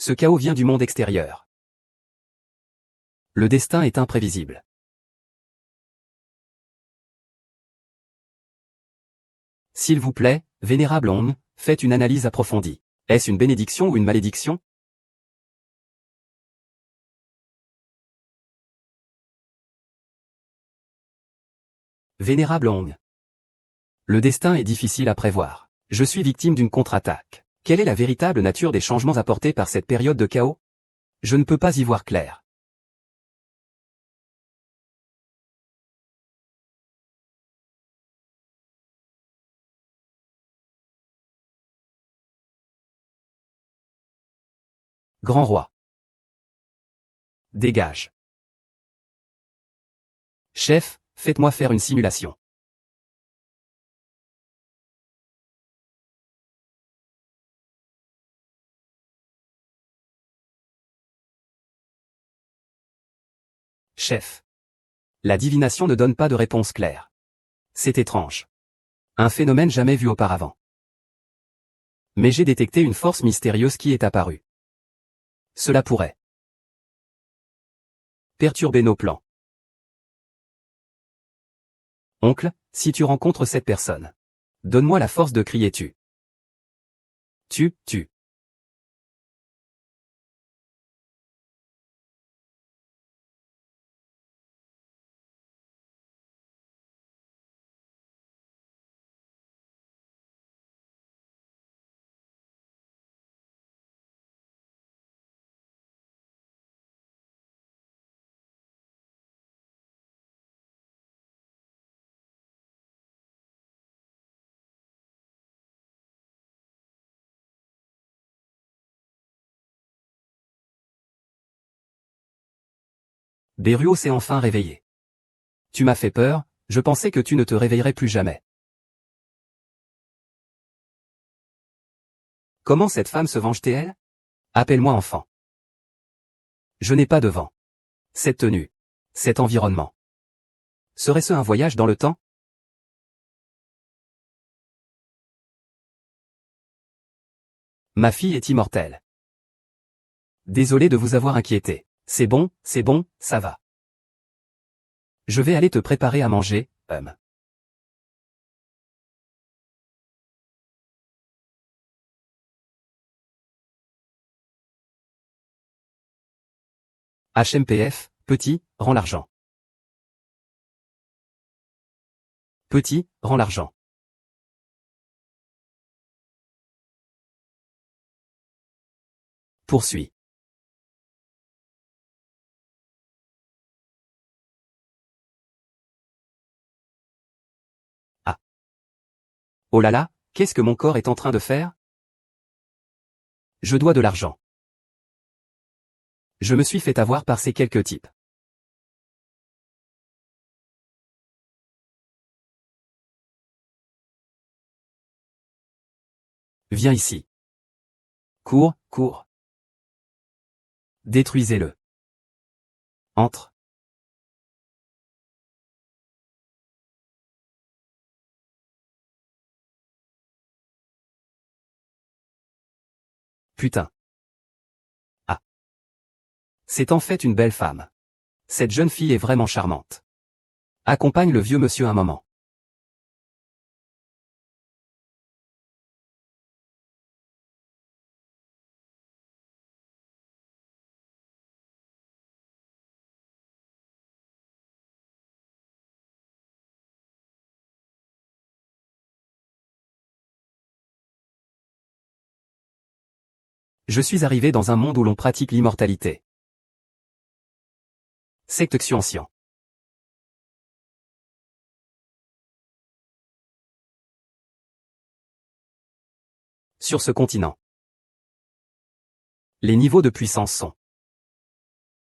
Ce chaos vient du monde extérieur. Le destin est imprévisible. S'il vous plaît, vénérable Ong, faites une analyse approfondie. Est-ce une bénédiction ou une malédiction? Vénérable Ong. Le destin est difficile à prévoir. Je suis victime d'une contre-attaque. Quelle est la véritable nature des changements apportés par cette période de chaos? Je ne peux pas y voir clair. Grand roi. Dégage. Chef, faites-moi faire une simulation. Chef. La divination ne donne pas de réponse claire. C'est étrange. Un phénomène jamais vu auparavant. Mais j'ai détecté une force mystérieuse qui est apparue. Cela pourrait perturber nos plans. Oncle, si tu rencontres cette personne, donne-moi la force de crier tu. Tu. Beruo s'est enfin réveillé. Tu m'as fait peur, je pensais que tu ne te réveillerais plus jamais. Comment cette femme se venge-t-elle? Appelle-moi enfant. Je n'ai pas de vent. Cette tenue. Cet environnement. Serait-ce un voyage dans le temps? Ma fille est immortelle. Désolé de vous avoir inquiété. C'est bon, ça va. Je vais aller te préparer à manger, HMPF, petit, rends l'argent. Petit, rends l'argent. Poursuis. Ah. Oh là là, qu'est-ce que mon corps est en train de faire? Je dois de l'argent. Je me suis fait avoir par ces quelques types. Viens ici. Cours. Détruisez-le. Entre. Putain. Ah. C'est en fait une belle femme. Cette jeune fille est vraiment charmante. Accompagne le vieux monsieur un moment. Je suis arrivé dans un monde où l'on pratique l'immortalité. Secte Xianxian. Sur ce continent. Les niveaux de puissance sont.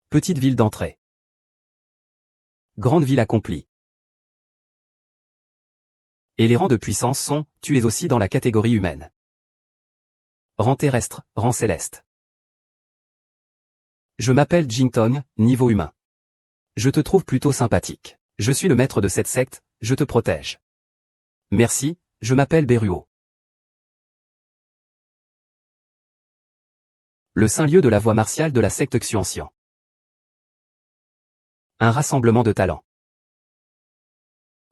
Petite ville d'entrée. Grande ville accomplie. Et les rangs de puissance sont, tu es aussi dans la catégorie humaine. Rang terrestre, rang céleste. Je m'appelle Jingtong, niveau humain. Je te trouve plutôt sympathique. Je suis le maître de cette secte, je te protège. Merci, je m'appelle Beruo. Le saint lieu de la voie martiale de la secte Xuanxian. Un rassemblement de talents.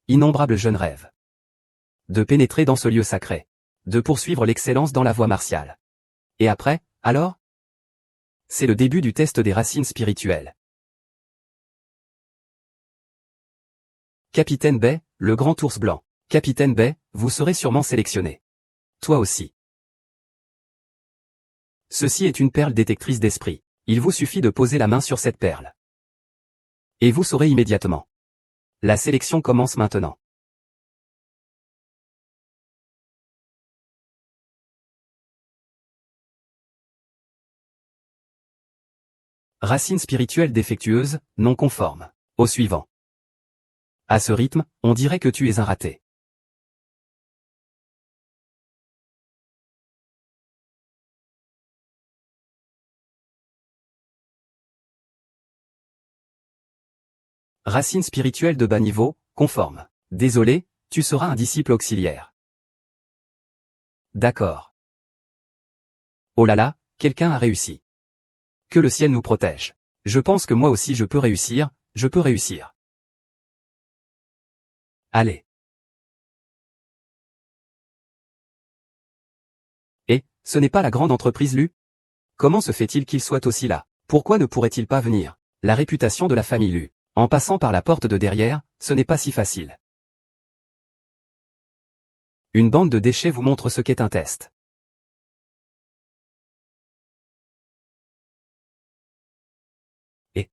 Innombrables jeunes rêves. De pénétrer dans ce lieu sacré. De poursuivre l'excellence dans la voie martiale. Et après, alors? C'est le début du test des racines spirituelles. Capitaine Bay, le grand ours blanc. Capitaine Bay, vous serez sûrement sélectionné. Toi aussi. Ceci est une perle détectrice d'esprit. Il vous suffit de poser la main sur cette perle. Et vous saurez immédiatement. La sélection commence maintenant. Racine spirituelle défectueuse, non conforme. Au suivant. À ce rythme, on dirait que tu es un raté. Racine spirituelle de bas niveau, conforme. Désolé, tu seras un disciple auxiliaire. D'accord. Oh là là, quelqu'un a réussi. Que le ciel nous protège. Je pense que moi aussi je peux réussir, je peux réussir. Allez. Et, ce n'est pas la grande entreprise Lu? Comment se fait-il qu'il soit aussi là? Pourquoi ne pourrait-il pas venir? La réputation de la famille Lu. En passant par la porte de derrière, ce n'est pas si facile. Une bande de déchets vous montre ce qu'est un test. Et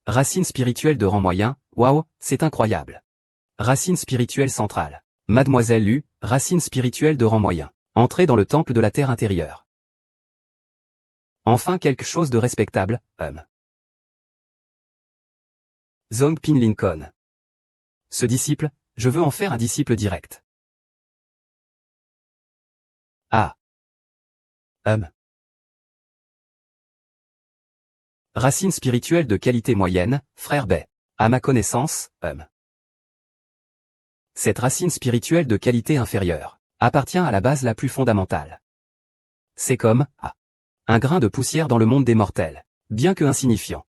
racine spirituelle de rang moyen, waouh, c'est incroyable. Racine spirituelle centrale. Mademoiselle Lu, racine spirituelle de rang moyen. Entrez dans le temple de la terre intérieure. Enfin quelque chose de respectable, Zongpin Lincoln. Ce disciple, je veux en faire un disciple direct. Ah. Racine spirituelle de qualité moyenne, frère Bay. À ma connaissance, Cette racine spirituelle de qualité inférieure appartient à la base la plus fondamentale. C'est comme, un grain de poussière dans le monde des mortels, bien que insignifiant.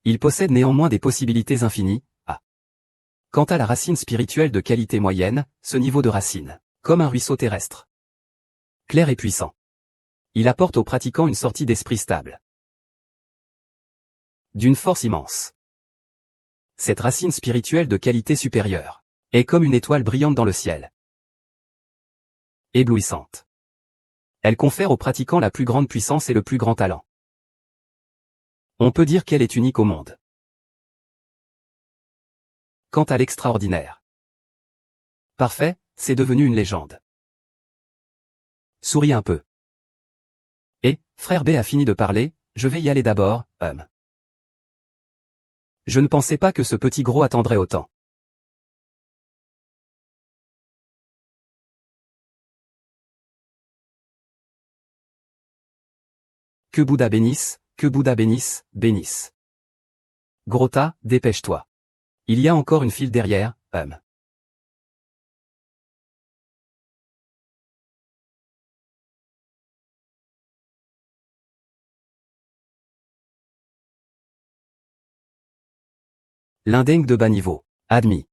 Il possède néanmoins des possibilités infinies, Quant à la racine spirituelle de qualité moyenne, ce niveau de racine, comme un ruisseau terrestre. Clair et puissant. Il apporte aux pratiquants une sortie d'esprit stable. D'une force immense. Cette racine spirituelle de qualité supérieure est comme une étoile brillante dans le ciel. Éblouissante. Elle confère aux pratiquants la plus grande puissance et le plus grand talent. On peut dire qu'elle est unique au monde. Quant à l'extraordinaire. Parfait, c'est devenu une légende. Souris un peu. Et, frère B a fini de parler, je vais y aller d'abord, Je ne pensais pas que ce petit gros attendrait autant. Que Bouddha bénisse, que Bouddha bénisse, bénisse. Gros tas, dépêche-toi. Il y a encore une file derrière, L'indeng de bas niveau. Admis.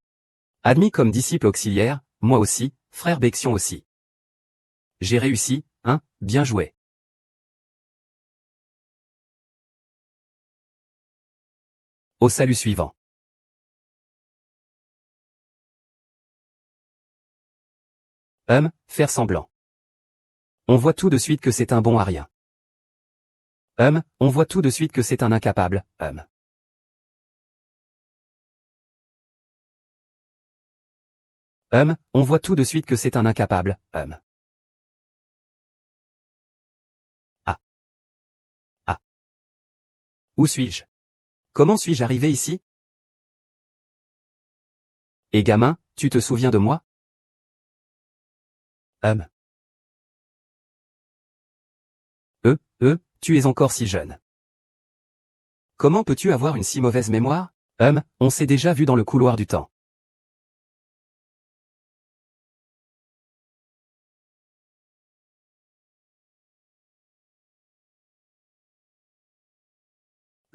Admis comme disciple auxiliaire, moi aussi, frère Bexion aussi. J'ai réussi, bien joué. Au salut suivant. Faire semblant. On voit tout de suite que c'est un bon à rien. On voit tout de suite que c'est un incapable, on voit tout de suite que c'est un incapable, Où suis-je? Comment suis-je arrivé ici? Et gamin, tu te souviens de moi? Tu es encore si jeune. Comment peux-tu avoir une si mauvaise mémoire? On s'est déjà vu dans le couloir du temps.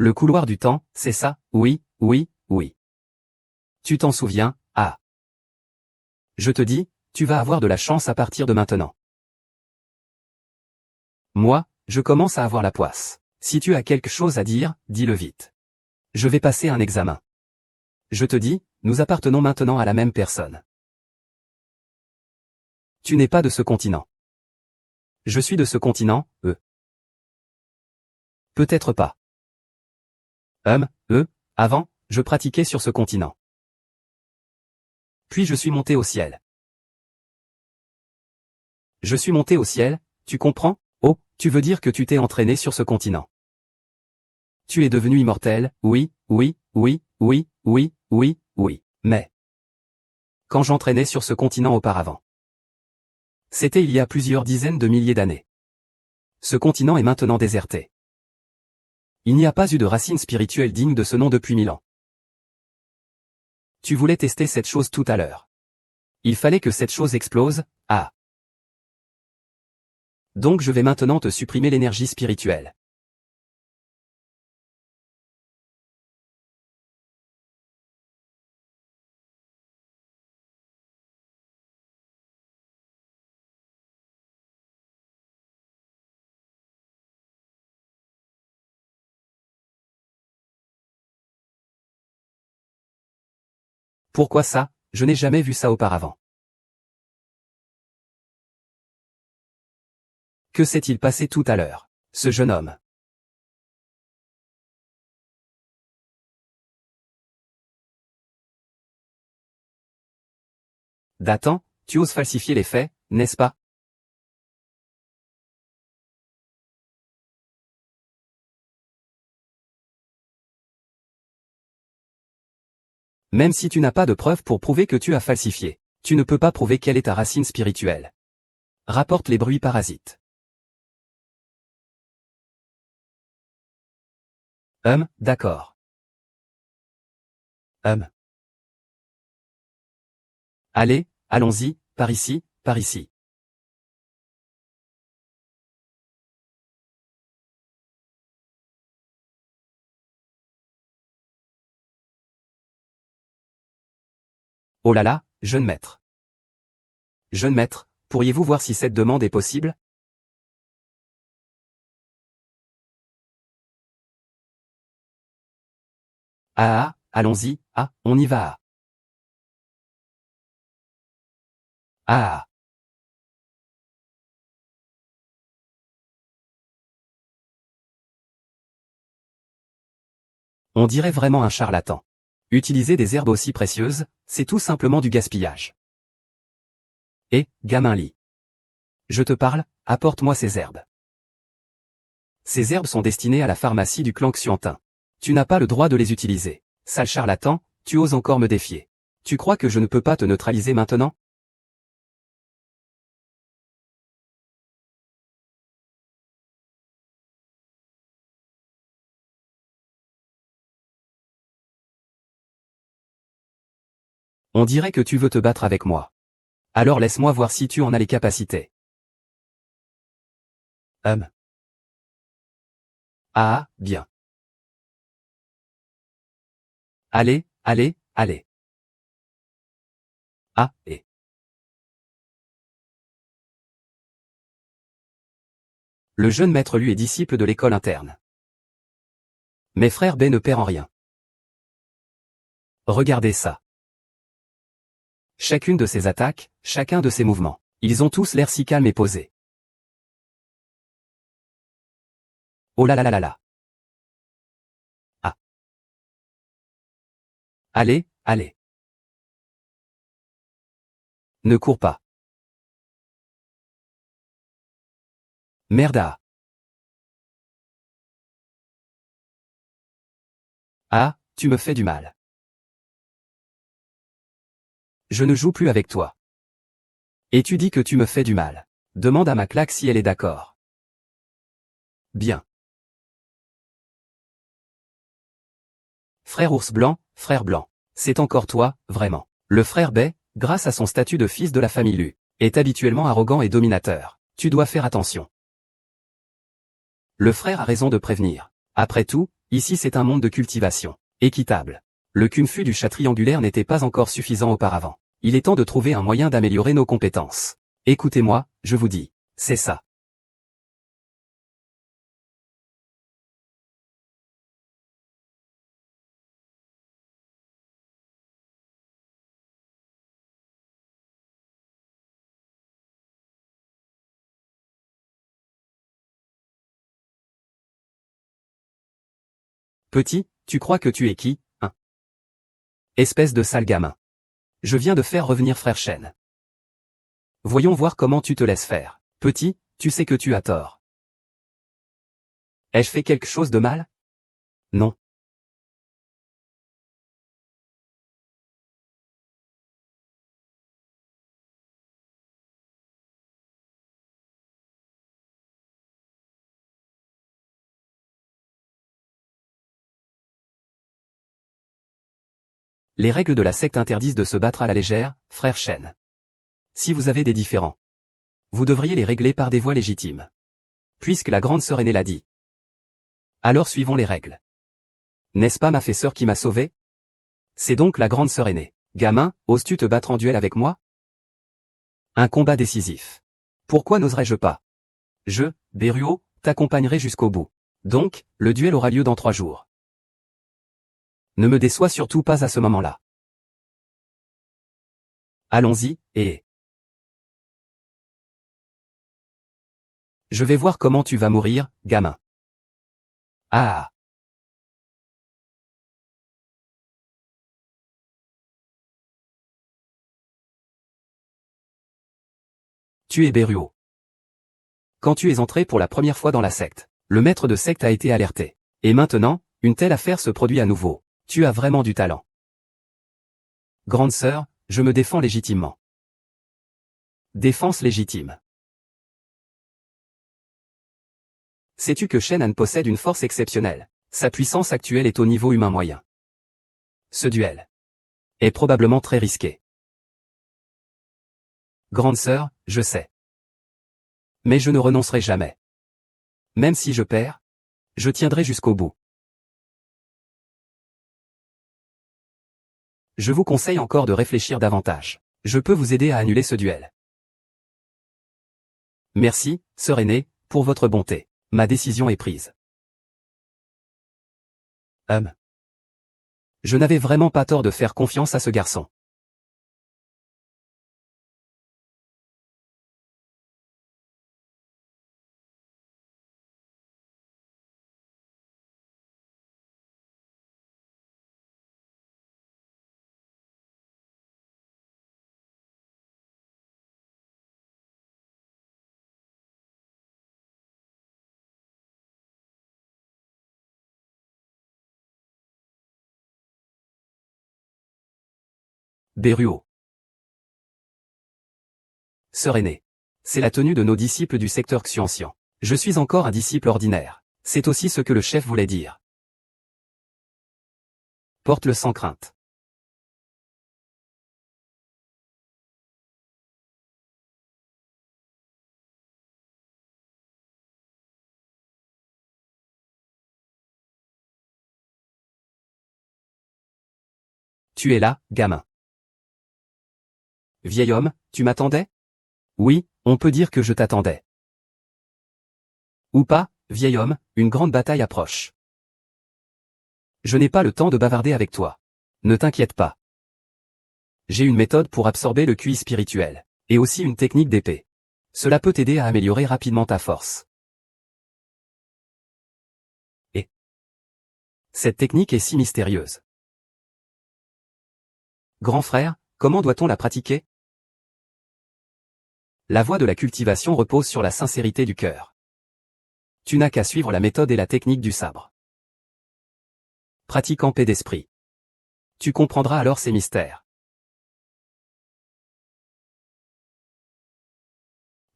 Le couloir du temps, c'est ça, oui, oui, oui. Tu t'en souviens, ah. Je te dis, tu vas avoir de la chance à partir de maintenant. Moi, je commence à avoir la poisse. Si tu as quelque chose à dire, dis-le vite. Je vais passer un examen. Je te dis, nous appartenons maintenant à la même personne. Tu n'es pas de ce continent. Je suis de ce continent, Peut-être pas. Avant, je pratiquais sur ce continent. Puis je suis monté au ciel. Je suis monté au ciel, tu comprends? Oh, tu veux dire que tu t'es entraîné sur ce continent. Tu es devenu immortel, oui, oui, oui, oui, oui, oui, oui, mais... Quand j'entraînais sur ce continent auparavant. C'était il y a plusieurs dizaines de milliers d'années. Ce continent est maintenant déserté. Il n'y a pas eu de racine spirituelle digne de ce nom depuis 1000 ans. Tu voulais tester cette chose tout à l'heure. Il fallait que cette chose explose, ah. Donc je vais maintenant te supprimer l'énergie spirituelle. Pourquoi ça? Je n'ai jamais vu ça auparavant. Que s'est-il passé tout à l'heure? Ce jeune homme. Dathan, tu oses falsifier les faits, n'est-ce pas? Même si tu n'as pas de preuves pour prouver que tu as falsifié, tu ne peux pas prouver quelle est ta racine spirituelle. Rapporte les bruits parasites. D'accord. Allez, allons-y, par ici, par ici. Oh là là, jeune maître. Jeune maître, pourriez-vous voir si cette demande est possible? Ah, allons-y, on y va. Ah. On dirait vraiment un charlatan. Utiliser des herbes aussi précieuses, c'est tout simplement du gaspillage. Gamin lit. Je te parle, apporte-moi ces herbes. Ces herbes sont destinées à la pharmacie du clan Xiantin. Tu n'as pas le droit de les utiliser. Sale charlatan, tu oses encore me défier. Tu crois que je ne peux pas te neutraliser maintenant? On dirait que tu veux te battre avec moi. Alors laisse-moi voir si tu en as les capacités. Ah, bien. Allez, allez, allez. Et. Le jeune maître lui est disciple de l'école interne. Mes frères B ne perd en rien. Regardez ça. Chacune de ces attaques, chacun de ces mouvements, ils ont tous l'air si calmes et posés. Oh là là là là là. Ah. Allez, allez. Ne cours pas. Merda. Ah, tu me fais du mal. Je ne joue plus avec toi. Et tu dis que tu me fais du mal. Demande à ma claque si elle est d'accord. Bien. Frère ours blanc, frère blanc. C'est encore toi, vraiment. Le frère Bay, grâce à son statut de fils de la famille Lu, est habituellement arrogant et dominateur. Tu dois faire attention. Le frère a raison de prévenir. Après tout, Ici c'est un monde de cultivation, équitable. Le Kung-Fu du chat triangulaire n'était pas encore suffisant auparavant. Il est temps de trouver un moyen d'améliorer nos compétences. Écoutez-moi, je vous dis, c'est ça. Petit, tu crois que tu es qui, hein? Espèce de sale gamin. Je viens de faire revenir frère Shen. Voyons voir comment tu te laisses faire. Petit, tu sais que tu as tort. Ai-je fait quelque chose de mal? Non. Les règles de la secte interdisent de se battre à la légère, frère Shen. Si vous avez des différends, vous devriez les régler par des voies légitimes. Puisque la grande sœur aînée l'a dit. Alors suivons les règles. N'est-ce pas ma sœur qui m'a sauvé? C'est donc la grande sœur aînée. Gamin, oses-tu te battre en duel avec moi? Un combat décisif. Pourquoi n'oserais-je pas? Je, Beruo, t'accompagnerai jusqu'au bout. Donc, le duel aura lieu dans 3 jours. Ne me déçois surtout pas à ce moment-là. Allons-y, et... Je vais voir comment tu vas mourir, gamin. Ah. Tu es Beruo. Quand tu es entré pour la première fois dans la secte, le maître de secte a été alerté. Et maintenant, une telle affaire se produit à nouveau. Tu as vraiment du talent. Grande sœur, je me défends légitimement. Défense légitime. Sais-tu que Shen-Han possède une force exceptionnelle? Sa puissance actuelle est au niveau humain moyen. Ce duel est probablement très risqué. Grande sœur, je sais. Mais je ne renoncerai jamais. Même si je perds, je tiendrai jusqu'au bout. Je vous conseille encore de réfléchir davantage. Je peux vous aider à annuler ce duel. Merci, sœur aînée, pour votre bonté. Ma décision est prise. Je n'avais vraiment pas tort de faire confiance à ce garçon. Beruo. Sœur aînée. C'est la tenue de nos disciples du secteur Xianxian. Je suis encore un disciple ordinaire. C'est aussi ce que le chef voulait dire. Porte-le sans crainte. Tu es là, gamin. Vieil homme, tu m'attendais? Oui, on peut dire que je t'attendais. Ou pas, vieil homme, une grande bataille approche. Je n'ai pas le temps de bavarder avec toi. Ne t'inquiète pas. J'ai une méthode pour absorber le QI spirituel, et aussi une technique d'épée. Cela peut t'aider à améliorer rapidement ta force. Et cette technique est si mystérieuse. Grand frère, comment doit-on la pratiquer? La voie de la cultivation repose sur la sincérité du cœur. Tu n'as qu'à suivre la méthode et la technique du sabre. Pratique en paix d'esprit. Tu comprendras alors ces mystères.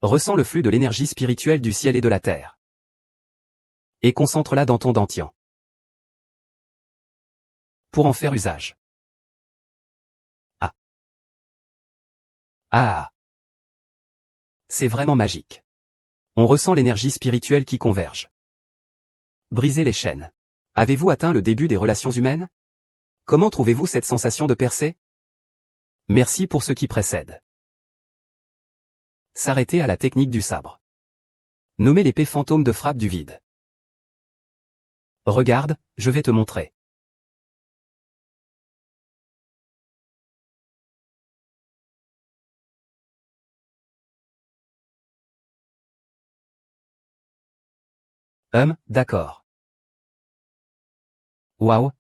Ressens le flux de l'énergie spirituelle du ciel et de la terre. Et concentre-la dans ton dantian. Pour en faire usage. Ah. Ah. C'est vraiment magique. On ressent l'énergie spirituelle qui converge. Briser les chaînes. Avez-vous atteint le début des relations humaines? Comment trouvez-vous cette sensation de percer? Merci pour ce qui précède. S'arrêter à la technique du sabre. Nommer l'épée fantôme de frappe du vide. Regarde, je vais te montrer. D'accord. Waouh,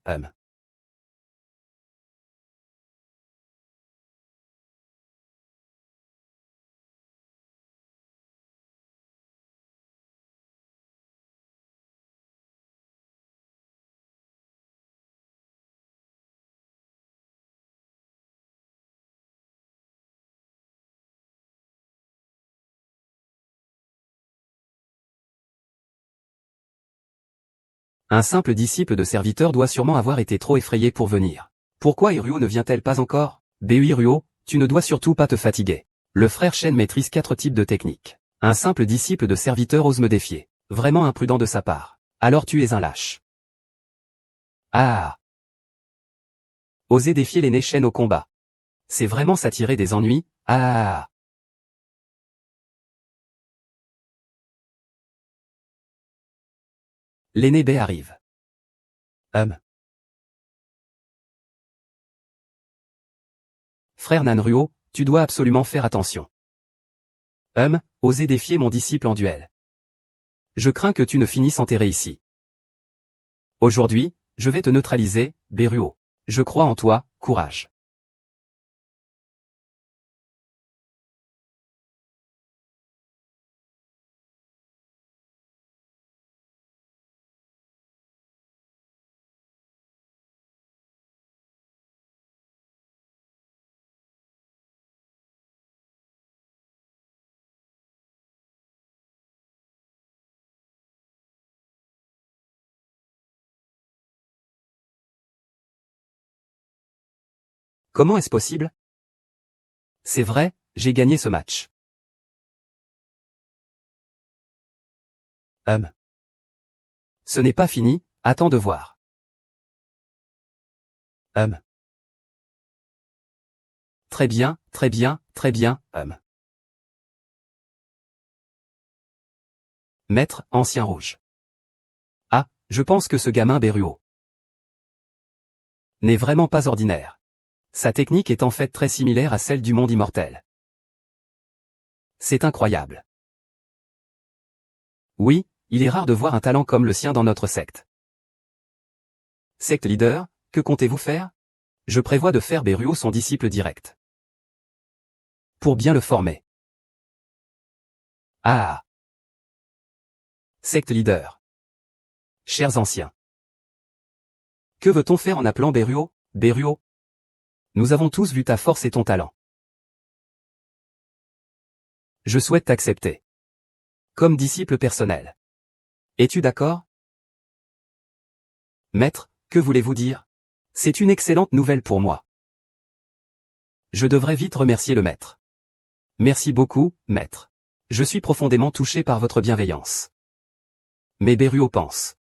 Un simple disciple de serviteur doit sûrement avoir été trop effrayé pour venir. Pourquoi Iruo ne vient-elle pas encore? Iruo, tu ne dois surtout pas te fatiguer. Le frère Shen maîtrise 4 types de techniques. Un simple disciple de serviteur ose me défier. Vraiment imprudent de sa part. Alors tu es un lâche. Ah! Oser défier l'aîné Shen au combat. C'est vraiment s'attirer des ennuis. Ah! L'aîné B arrive. Frère Nanruo, tu dois absolument faire attention. Oser défier mon disciple en duel. Je crains que tu ne finisses enterré ici. Aujourd'hui, je vais te neutraliser, Beruo. Je crois en toi, courage. Comment est-ce possible? C'est vrai, j'ai gagné ce match. Ce n'est pas fini, attends de voir. Très bien, très bien, très bien, Maître, ancien rouge. Ah, je pense que ce gamin Beruo n'est vraiment pas ordinaire. Sa technique est en fait très similaire à celle du monde immortel. C'est incroyable. Oui, il est rare de voir un talent comme le sien dans notre secte. Secte leader, que comptez-vous faire? Je prévois de faire Beruo son disciple direct. Pour bien le former. Ah! Secte leader. Chers anciens. Que veut-on faire en appelant Beruo? Beruo? Nous avons tous vu ta force et ton talent. Je souhaite t'accepter. Comme disciple personnel. Es-tu d'accord? Maître, que voulez-vous dire? C'est une excellente nouvelle pour moi. Je devrais vite remercier le maître. Merci beaucoup, maître. Je suis profondément touché par votre bienveillance. Mais Beruo pense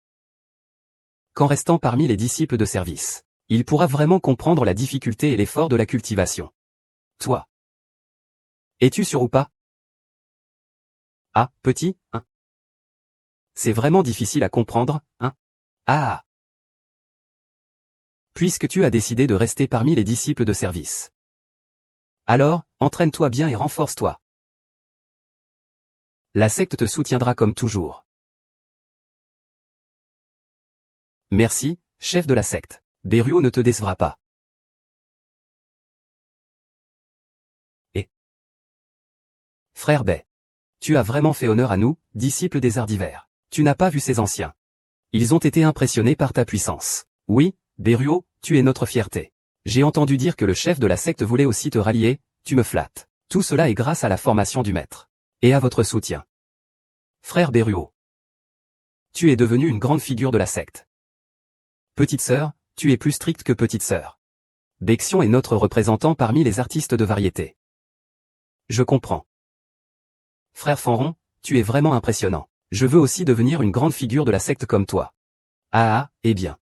qu'en restant parmi les disciples de service, il pourra vraiment comprendre la difficulté et l'effort de la cultivation. Toi. Es-tu sûr ou pas? Ah, petit, hein? C'est vraiment difficile à comprendre, hein? Ah! Puisque tu as décidé de rester parmi les disciples de service. Alors, entraîne-toi bien et renforce-toi. La secte te soutiendra comme toujours. Merci, chef de la secte. Beruo ne te décevra pas. Et frère Bei, tu as vraiment fait honneur à nous, disciples des arts divers. Tu n'as pas vu ces anciens. Ils ont été impressionnés par ta puissance. Oui, Beruo, tu es notre fierté. J'ai entendu dire que le chef de la secte voulait aussi te rallier, tu me flattes. Tout cela est grâce à la formation du maître. Et à votre soutien. Frère Beruo. Tu es devenu une grande figure de la secte. Petite sœur, tu es plus stricte que petite sœur. Bexion est notre représentant parmi les artistes de variété. Je comprends. Frère Fanron, tu es vraiment impressionnant. Je veux aussi devenir une grande figure de la secte comme toi. Eh bien.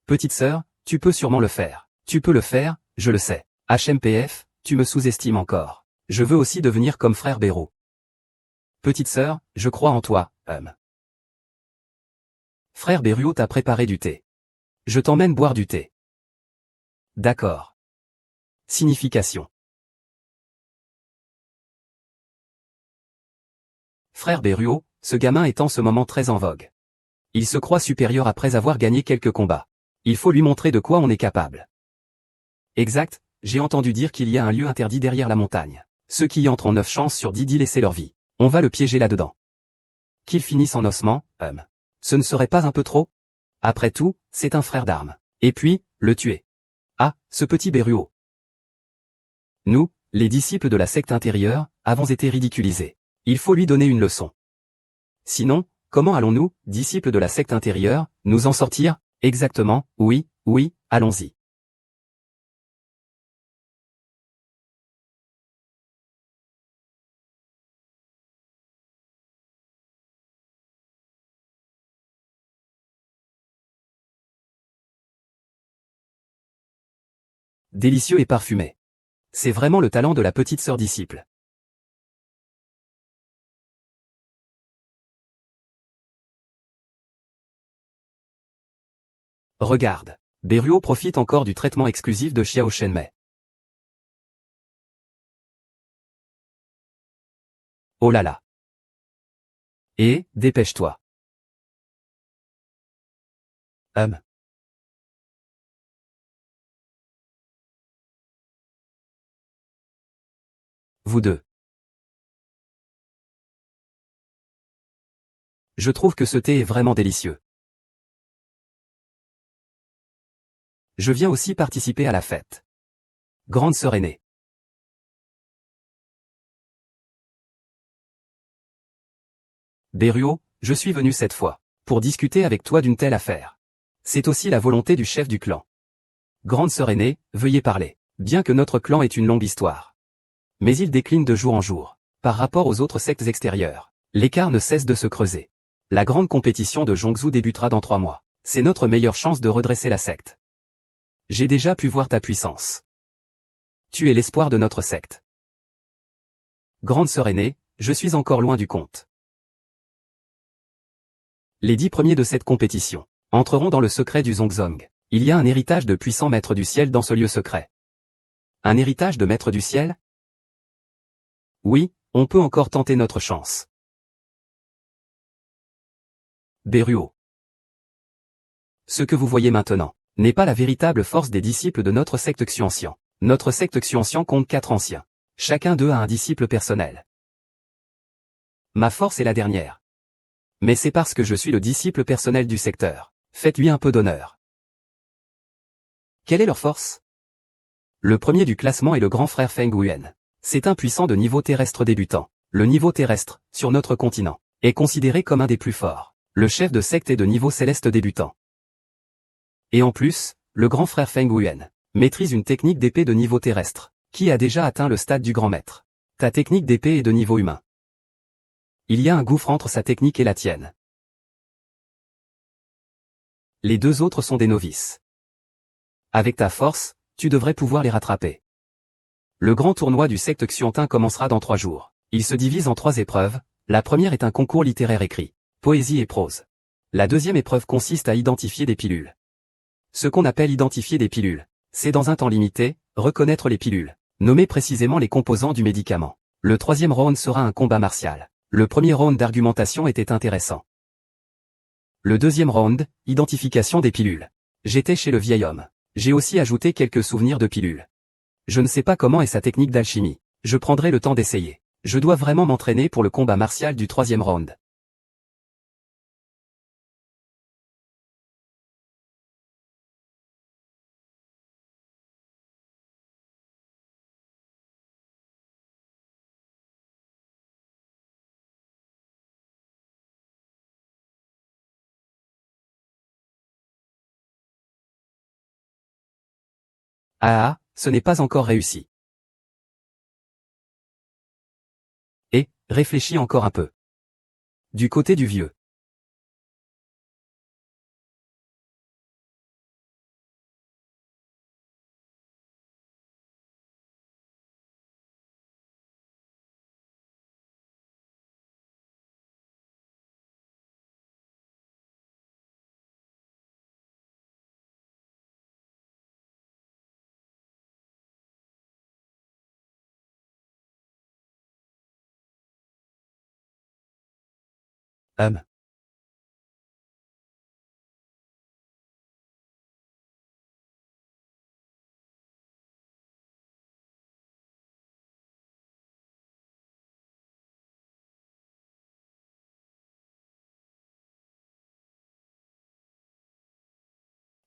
Petite sœur, tu peux sûrement le faire. Tu peux le faire, je le sais. HMPF, tu me sous-estimes encore. Je veux aussi devenir comme frère Béraud. Petite sœur, je crois en toi, Frère Berruot t'a préparé du thé. Je t'emmène boire du thé. D'accord. Signification. Frère Berruot, ce gamin est en ce moment très en vogue. Il se croit supérieur après avoir gagné quelques combats. Il faut lui montrer de quoi on est capable. Exact, j'ai entendu dire qu'il y a un lieu interdit derrière la montagne. Ceux qui y entrent ont 9 chances sur 10 d'y laisser leur vie. On va le piéger là-dedans. Qu'il finisse en ossement, Ce ne serait pas un peu trop? Après tout, c'est un frère d'armes. Et puis, le tuer. Ah, ce petit Berruot. Nous, les disciples de la secte intérieure, avons été ridiculisés. Il faut lui donner une leçon. Sinon, comment allons-nous, disciples de la secte intérieure, nous en sortir? Exactement, oui, allons-y. Délicieux et parfumé. C'est vraiment le talent de la petite sœur disciple. Regarde. Berruot profite encore du traitement exclusif de Xiao Shenmei. Oh là là. Et, dépêche-toi. Vous deux. Je trouve que ce thé est vraiment délicieux. Je viens aussi participer à la fête. Grande sœur aînée. Berruot, je suis venu cette fois, pour discuter avec toi d'une telle affaire. C'est aussi la volonté du chef du clan. Grande sœur aînée, veuillez parler. Bien que notre clan ait une longue histoire. Mais il décline de jour en jour. Par rapport aux autres sectes extérieures, l'écart ne cesse de se creuser. La grande compétition de Zhongzhou débutera dans 3 mois. C'est notre meilleure chance de redresser la secte. J'ai déjà pu voir ta puissance. Tu es l'espoir de notre secte. Grande sœur aînée, je suis encore loin du compte. Les 10 premiers de cette compétition entreront dans le secret du Zhongzong. Il y a un héritage de puissants maîtres du ciel dans ce lieu secret. Un héritage de maîtres du ciel? Oui, on peut encore tenter notre chance. Berruot. Ce que vous voyez maintenant n'est pas la véritable force des disciples de notre secte Xuanxian. Notre secte Xuanxian compte 4 anciens. Chacun d'eux a un disciple personnel. Ma force est la dernière. Mais c'est parce que je suis le disciple personnel du secteur. Faites-lui un peu d'honneur. Quelle est leur force? Le premier du classement est le grand frère Feng Huyen. C'est un puissant de niveau terrestre débutant. Le niveau terrestre, sur notre continent, est considéré comme un des plus forts. Le chef de secte est de niveau céleste débutant. Et en plus, le grand frère Feng Huyen maîtrise une technique d'épée de niveau terrestre, qui a déjà atteint le stade du grand maître. Ta technique d'épée est de niveau humain. Il y a un gouffre entre sa technique et la tienne. Les 2 autres sont des novices. Avec ta force, tu devrais pouvoir les rattraper. Le grand tournoi du secte Xuantin commencera dans 3 jours. Il se divise en 3 épreuves. La première est un concours littéraire écrit, poésie et prose. La deuxième épreuve consiste à identifier des pilules. Ce qu'on appelle identifier des pilules, c'est dans un temps limité, reconnaître les pilules, nommer précisément les composants du médicament. Le 3e round sera un combat martial. Le premier round d'argumentation était intéressant. Le 2e round, identification des pilules. J'étais chez le vieil homme. J'ai aussi ajouté quelques souvenirs de pilules. Je ne sais pas comment est sa technique d'alchimie. Je prendrai le temps d'essayer. Je dois vraiment m'entraîner pour le combat martial du 3e round. Ce n'est pas encore réussi. Et, réfléchis encore un peu. Du côté du vieux. Hum.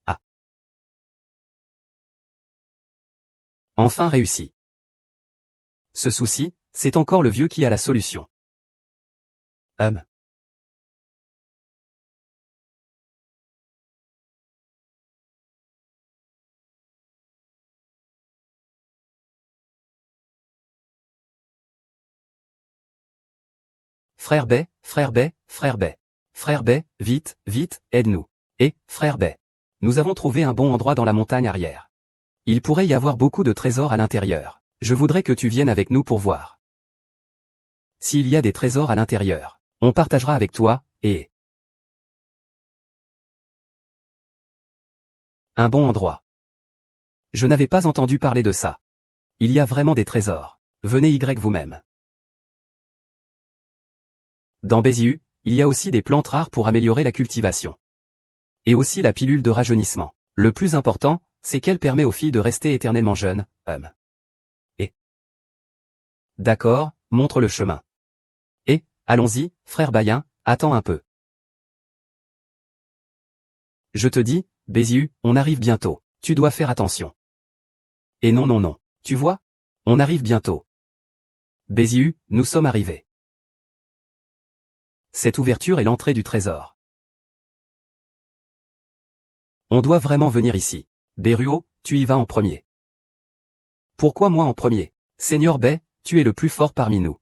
Ah. Enfin réussi. Ce souci, c'est encore le vieux qui a la solution. Hum. Frère Bay, frère Bay, frère Bay. Frère Bay, vite, vite, aide-nous. Et, frère Bay. Nous avons trouvé un bon endroit dans la montagne arrière. Il pourrait y avoir beaucoup de trésors à l'intérieur. Je voudrais que tu viennes avec nous pour voir. S'il y a des trésors à l'intérieur, on partagera avec toi, et... Un bon endroit. Je n'avais pas entendu parler de ça. Il y a vraiment des trésors. Venez Y vous-même. Dans Bézieux, il y a aussi des plantes rares pour améliorer la cultivation. Et aussi la pilule de rajeunissement. Le plus important, c'est qu'elle permet aux filles de rester éternellement jeunes, Et. D'accord, montre le chemin. Et, allons-y, frère Bayen, attends un peu. Je te dis, Bézieux, on arrive bientôt. Tu dois faire attention. Et non non non. Tu vois? On arrive bientôt. Bézieux, nous sommes arrivés. Cette ouverture est l'entrée du trésor. On doit vraiment venir ici. Berruo, tu y vas en premier. Pourquoi moi en premier? Seigneur Bay, tu es le plus fort parmi nous.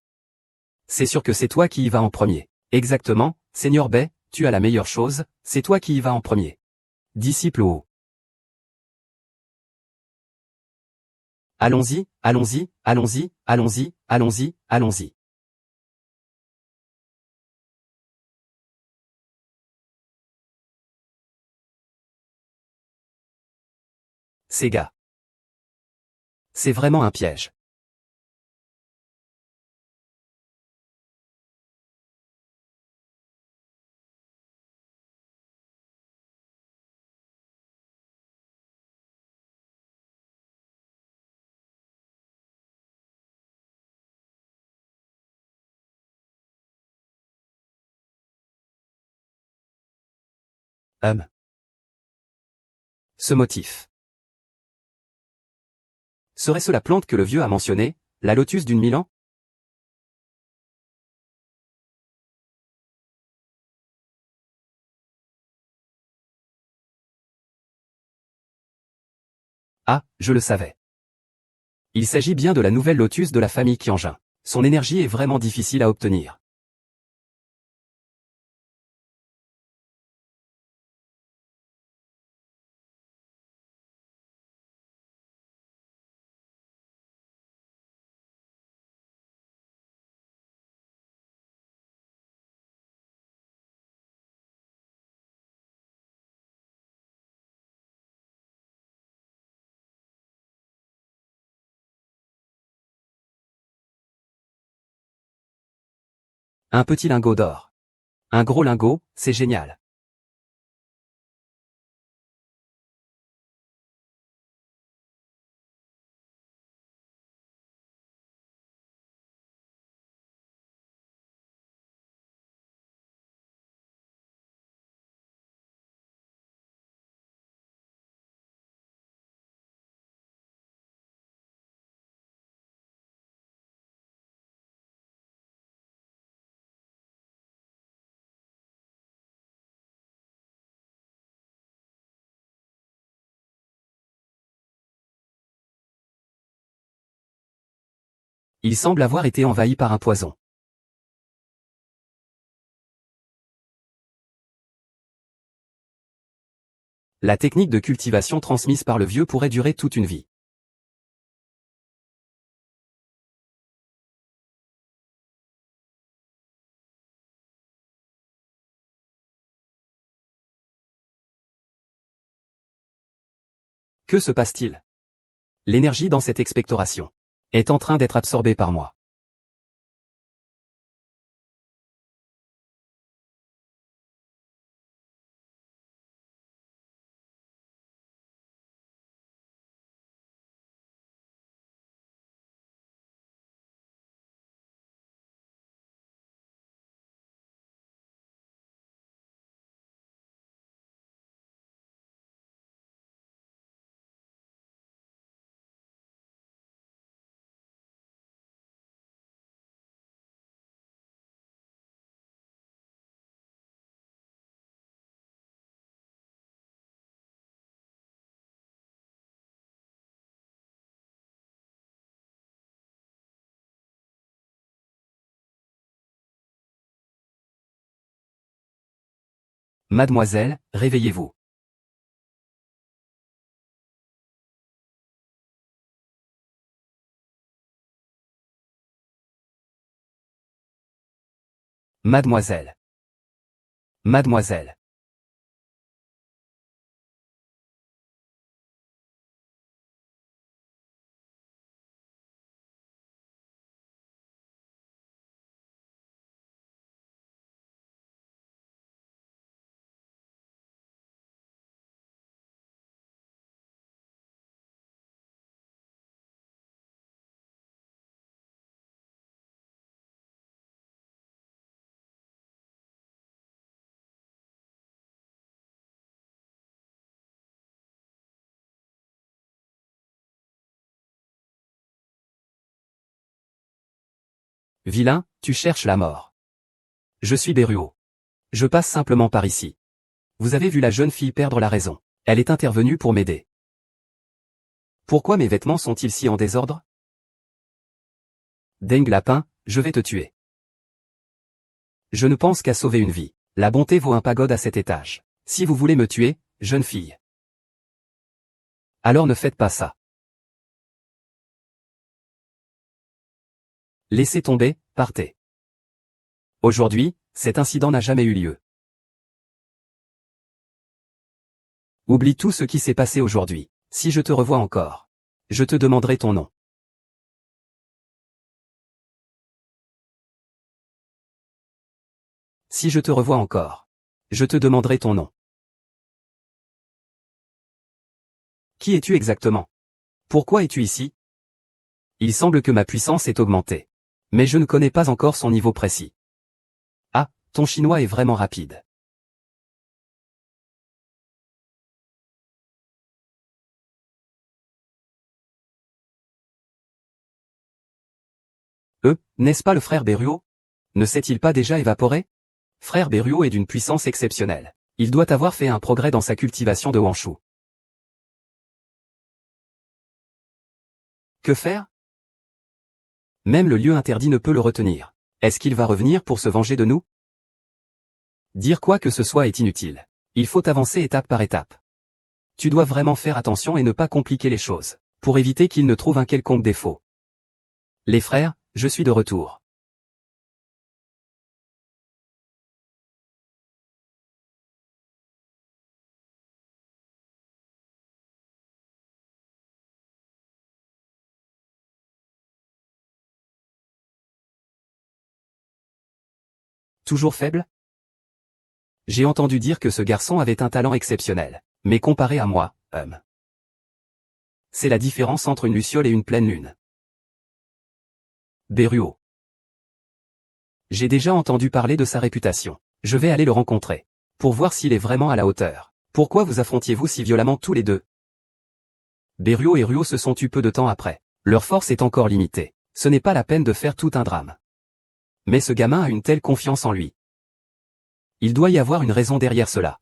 C'est sûr que c'est toi qui y vas en premier. Exactement, Seigneur Bay, tu as la meilleure chose, c'est toi qui y vas en premier. Disciple haut. Allons-y, allons-y, allons-y, allons-y, allons-y, allons-y. Ces gars. C'est vraiment un piège. Ce motif. Serait-ce la plante que le vieux a mentionnée, la lotus d'une 1000 ans? Ah, je le savais. Il s'agit bien de la nouvelle lotus de la famille Qianjin. Son énergie est vraiment difficile à obtenir. Un petit lingot d'or. Un gros lingot, c'est génial. Il semble avoir été envahi par un poison. La technique de cultivation transmise par le vieux pourrait durer toute une vie. Que se passe-t-il? L'énergie dans cette expectoration est en train d'être absorbée par moi. Mademoiselle, réveillez-vous. Mademoiselle. Mademoiselle. Vilain, tu cherches la mort. Je suis Berruo. Je passe simplement par ici. Vous avez vu la jeune fille perdre la raison. Elle est intervenue pour m'aider. Pourquoi mes vêtements sont-ils si en désordre? Deng Lapin, je vais te tuer. Je ne pense qu'à sauver une vie. La bonté vaut un pagode à cet étage. Si vous voulez me tuer, jeune fille. Alors ne faites pas ça. Laissez tomber, partez. Aujourd'hui, cet incident n'a jamais eu lieu. Oublie tout ce qui s'est passé aujourd'hui. Si je te revois encore, je te demanderai ton nom. Si je te revois encore, je te demanderai ton nom. Qui es-tu exactement? Pourquoi es-tu ici? Il semble que ma puissance ait augmenté. Mais je ne connais pas encore son niveau précis. Ah, ton chinois est vraiment rapide. N'est-ce pas le frère Berruo? Ne s'est-il pas déjà évaporé? Frère Berruo est d'une puissance exceptionnelle. Il doit avoir fait un progrès dans sa cultivation de Wanshu. Que faire? Même le lieu interdit ne peut le retenir. Est-ce qu'il va revenir pour se venger de nous? Dire quoi que ce soit est inutile. Il faut avancer étape par étape. Tu dois vraiment faire attention et ne pas compliquer les choses, pour éviter qu'il ne trouve un quelconque défaut. Les frères, je suis de retour. Toujours faible? J'ai entendu dire que ce garçon avait un talent exceptionnel. Mais comparé à moi, c'est la différence entre une luciole et une pleine lune. Berruo. J'ai déjà entendu parler de sa réputation. Je vais aller le rencontrer. Pour voir s'il est vraiment à la hauteur. Pourquoi vous affrontiez-vous si violemment tous les deux? Berruo et Ruo se sont tus peu de temps après. Leur force est encore limitée. Ce n'est pas la peine de faire tout un drame. Mais ce gamin a une telle confiance en lui. Il doit y avoir une raison derrière cela.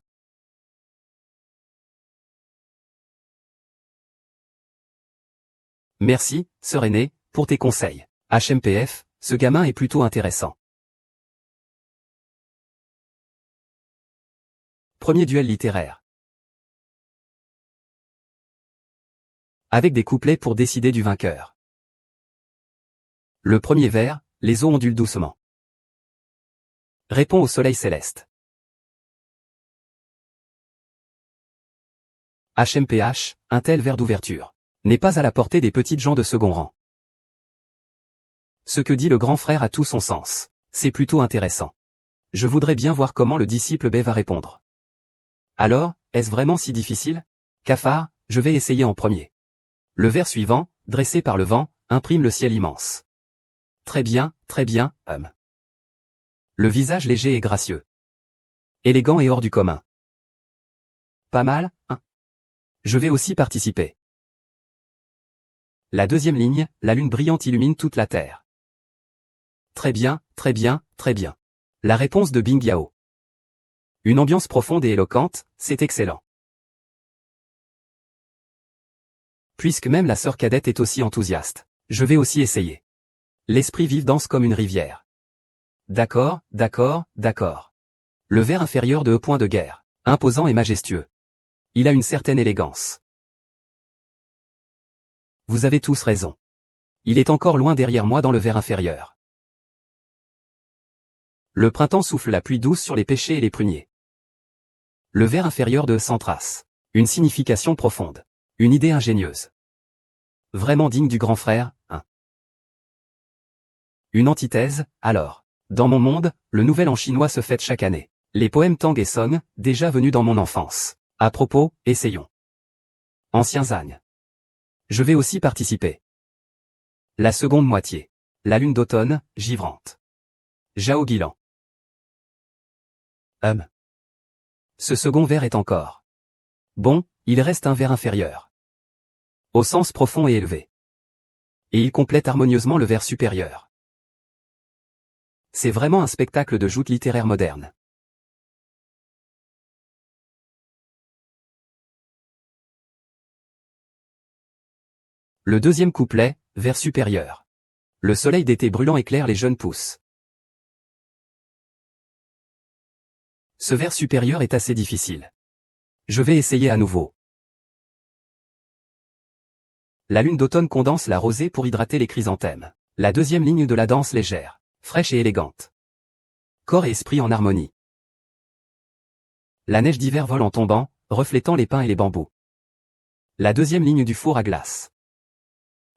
Merci, sœur aînée, pour tes conseils. HMPF, ce gamin est plutôt intéressant. Premier duel littéraire. Avec des couplets pour décider du vainqueur. Le premier vers, les eaux ondulent doucement. Répond au soleil céleste. HMPH, un tel vers d'ouverture n'est pas à la portée des petites gens de second rang. Ce que dit le grand frère a tout son sens. C'est plutôt intéressant. Je voudrais bien voir comment le disciple B va répondre. Alors, est-ce vraiment si difficile? Cafard, je vais essayer en premier. Le vers suivant, dressé par le vent, imprime le ciel immense. Très bien, Le visage léger et gracieux. Élégant et hors du commun. Pas mal, hein? Je vais aussi participer. La deuxième ligne, la lune brillante illumine toute la terre. Très bien. La réponse de Bing Yao. Une ambiance profonde et éloquente, c'est excellent. Puisque même la sœur cadette est aussi enthousiaste, je vais aussi essayer. L'esprit vif danse comme une rivière. D'accord. Le ver inférieur de E. de guerre. Imposant et majestueux. Il a une certaine élégance. Vous avez tous raison. Il est encore loin derrière moi dans le ver inférieur. Le printemps souffle la pluie douce sur les pêchers et les pruniers. Le ver inférieur de sans trace. Une signification profonde. Une idée ingénieuse. Vraiment digne du grand frère, hein. Une antithèse, alors. Dans mon monde, le nouvel an chinois se fête chaque année. Les poèmes Tang et Song, déjà venus dans mon enfance. À propos, essayons. Ancien Zang. Je vais aussi participer. La seconde moitié. La lune d'automne, givrante. Zhao Guilan. Ce second vers est encore. Bon, il reste un vers inférieur. Au sens profond et élevé. Et il complète harmonieusement le vers supérieur. C'est vraiment un spectacle de joute littéraire moderne. Le deuxième couplet, vers supérieur. Le soleil d'été brûlant éclaire les jeunes pousses. Ce vers supérieur est assez difficile. Je vais essayer à nouveau. La lune d'automne condense la rosée pour hydrater les chrysanthèmes. La deuxième ligne de la danse légère, fraîche et élégante. Corps et esprit en harmonie. La neige d'hiver vole en tombant, reflétant les pins et les bambous. La deuxième ligne du four à glace.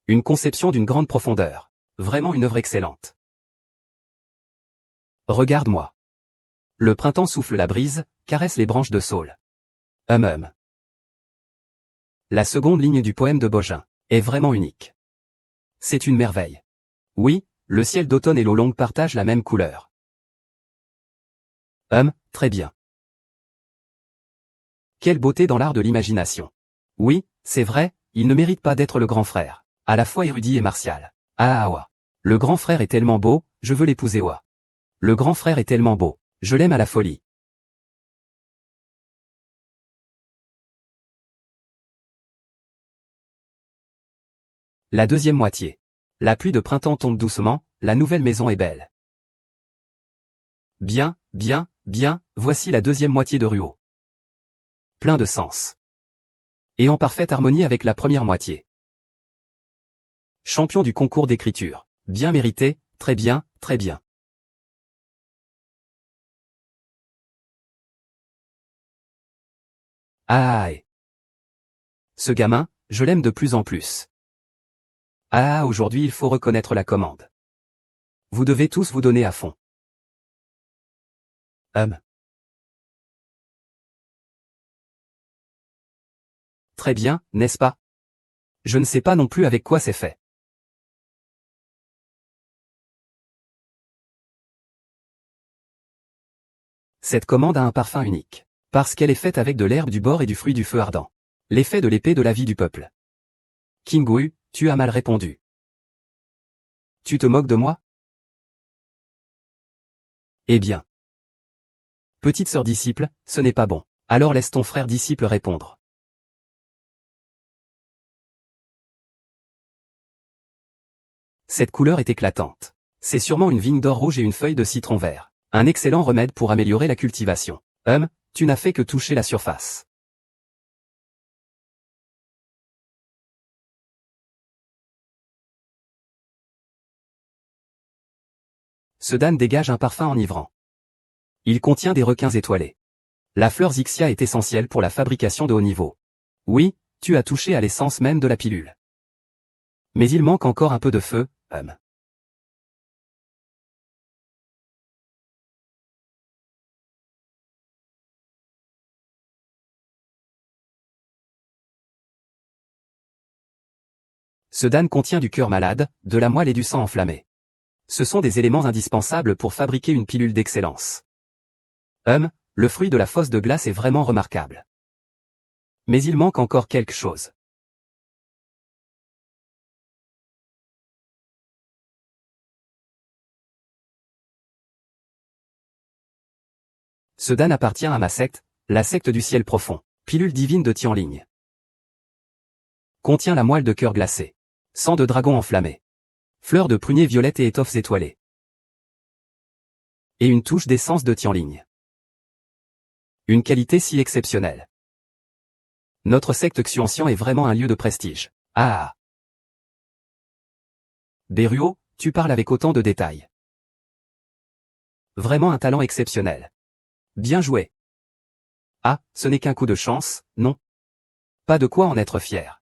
Une conception d'une grande profondeur. Vraiment une œuvre excellente. Regarde-moi. Le printemps souffle la brise, caresse les branches de saule. La seconde ligne du poème de Bogin est vraiment unique. C'est une merveille. Oui, le ciel d'automne et l'eau longue partagent la même couleur. Très bien. Quelle beauté dans l'art de l'imagination. Oui, c'est vrai, il ne mérite pas d'être le grand frère, à la fois érudit et martial. Ah ouah. Le grand frère est tellement beau, je veux l'épouser ouah. Le grand frère est tellement beau, je l'aime à la folie. La deuxième moitié. La pluie de printemps tombe doucement, la nouvelle maison est belle. Bien, bien, bien, voici la deuxième moitié de Ruo. Plein de sens. Et en parfaite harmonie avec la première moitié. Champion du concours d'écriture. Bien mérité, très bien, très bien. Ah et. Ce gamin, je l'aime de plus en plus. Ah aujourd'hui il faut reconnaître la commande. Vous devez tous vous donner à fond. Très bien, n'est-ce pas? Je ne sais pas non plus avec quoi c'est fait. Cette commande a un parfum unique. Parce qu'elle est faite avec de l'herbe du bord et du fruit du feu ardent. L'effet de l'épée de la vie du peuple. Kingu, tu as mal répondu. Tu te moques de moi? Eh bien. Petite sœur disciple, ce n'est pas bon. Alors laisse ton frère disciple répondre. Cette couleur est éclatante. C'est sûrement une vigne d'or rouge et une feuille de citron vert. Un excellent remède pour améliorer la cultivation. Tu n'as fait que toucher la surface. Ce Dan dégage un parfum enivrant. Il contient des requins étoilés. La fleur Zixia est essentielle pour la fabrication de haut niveau. Oui, tu as touché à l'essence même de la pilule. Mais il manque encore un peu de feu, Ce Dan contient du cœur malade, de la moelle et du sang enflammé. Ce sont des éléments indispensables pour fabriquer une pilule d'excellence. Le fruit de la fosse de glace est vraiment remarquable. Mais il manque encore quelque chose. Ce Dan appartient à ma secte, la secte du ciel profond. Pilule divine de Tianling. Contient la moelle de cœur glacé. Sang de dragon enflammé. Fleurs de prunier violette et étoffes étoilées. Et une touche d'essence de Tianling. Une qualité si exceptionnelle. Notre secte Xianxian est vraiment un lieu de prestige. Ah. Beruo, tu parles avec autant de détails. Vraiment un talent exceptionnel. Bien joué. Ah, ce n'est qu'un coup de chance, non? Pas de quoi en être fier.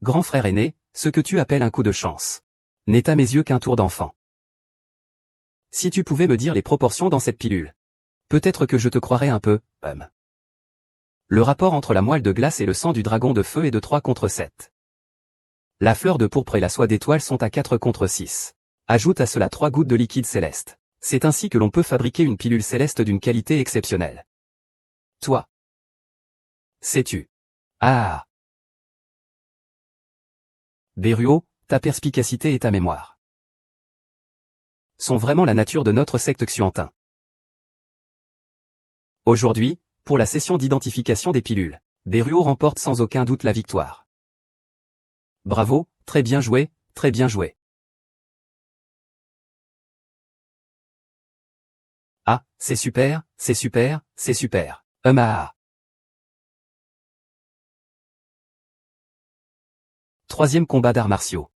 Grand frère aîné, ce que tu appelles un coup de chance n'est à mes yeux qu'un tour d'enfant. Si tu pouvais me dire les proportions dans cette pilule, peut-être que je te croirais un peu, Le rapport entre la moelle de glace et le sang du dragon de feu est de 3 contre 7. La fleur de pourpre et la soie d'étoile sont à 4 contre 6. Ajoute à cela 3 gouttes de liquide céleste. C'est ainsi que l'on peut fabriquer une pilule céleste d'une qualité exceptionnelle. Toi. Sais-tu? Ah. Beruo, ta perspicacité et ta mémoire sont vraiment la nature de notre secte Xuantin. Aujourd'hui, pour la session d'identification des pilules, Beruo remporte sans aucun doute la victoire. Bravo, très bien joué, très bien joué. Ah, c'est super, c'est super, c'est super. Ah. Troisième combat d'arts martiaux.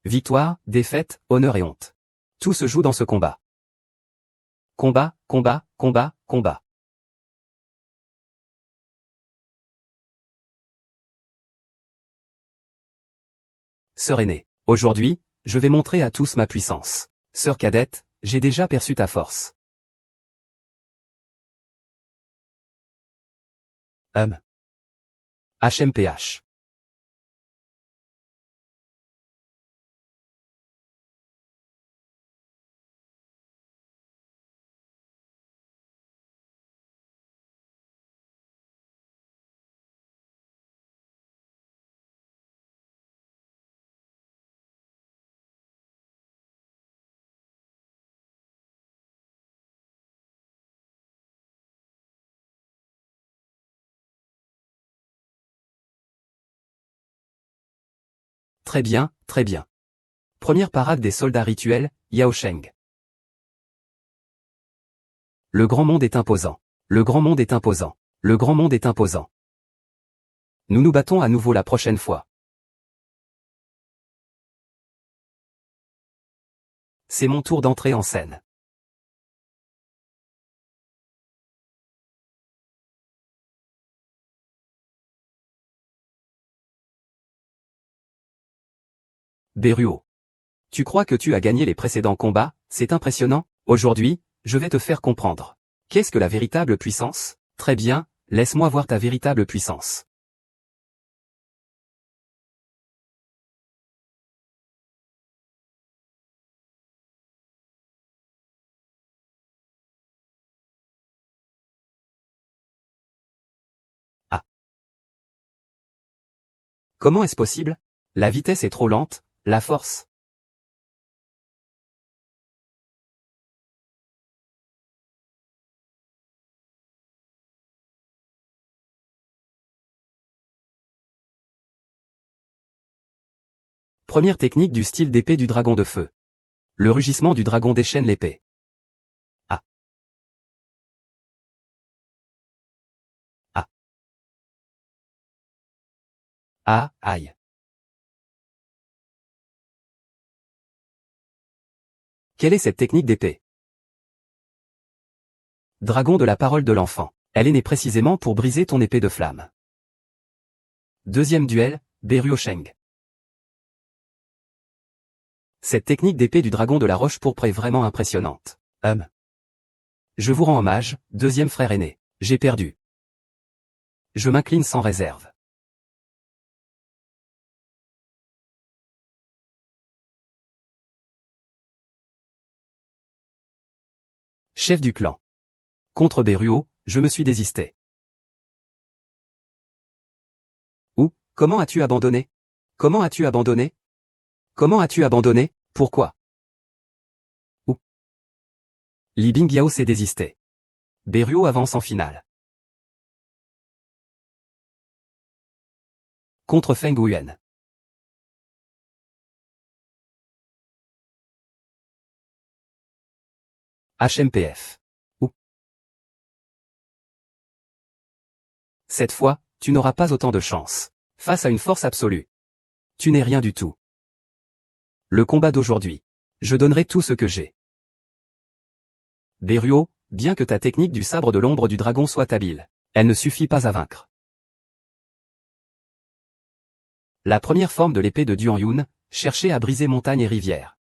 Victoire, défaite, honneur et honte. Tout se joue dans ce combat. Combat, combat, combat, combat. Sœur aînée, aujourd'hui, je vais montrer à tous ma puissance. Sœur cadette, j'ai déjà perçu ta force. HMPH. Très bien, très bien. Première parade des soldats rituels, Yao Sheng. Le grand monde est imposant. Le grand monde est imposant. Le grand monde est imposant. Nous nous battons à nouveau la prochaine fois. C'est mon tour d'entrer en scène. Beruo. Tu crois que tu as gagné les précédents combats, c'est impressionnant. Aujourd'hui, je vais te faire comprendre. Qu'est-ce que la véritable puissance? Très bien, laisse-moi voir ta véritable puissance. Ah. Comment est-ce possible? La vitesse est trop lente, la force. Première technique du style d'épée du dragon de feu. Le rugissement du dragon déchaîne l'épée. Ah. Ah. Ah, aïe. Quelle est cette technique d'épée? Dragon de la parole de l'enfant. Elle est née précisément pour briser ton épée de flamme. Deuxième duel, Beruo Sheng. Cette technique d'épée du dragon de la roche pourpre est vraiment impressionnante. Je vous rends hommage, deuxième frère aîné. J'ai perdu. Je m'incline sans réserve. Chef du clan. Contre Beruo, je me suis désisté. Ou, comment as-tu abandonné? Comment as-tu abandonné? Comment as-tu abandonné? Pourquoi? Ou. Li Bingyao s'est désisté. Beruo avance en finale. Contre Feng Huyen. HMPF. Ou. Cette fois, tu n'auras pas autant de chance. Face à une force absolue. Tu n'es rien du tout. Le combat d'aujourd'hui. Je donnerai tout ce que j'ai. Beruo, bien que ta technique du sabre de l'ombre du dragon soit habile, elle ne suffit pas à vaincre. La première forme de l'épée de Duan Yun, cherchait à briser montagnes et rivières.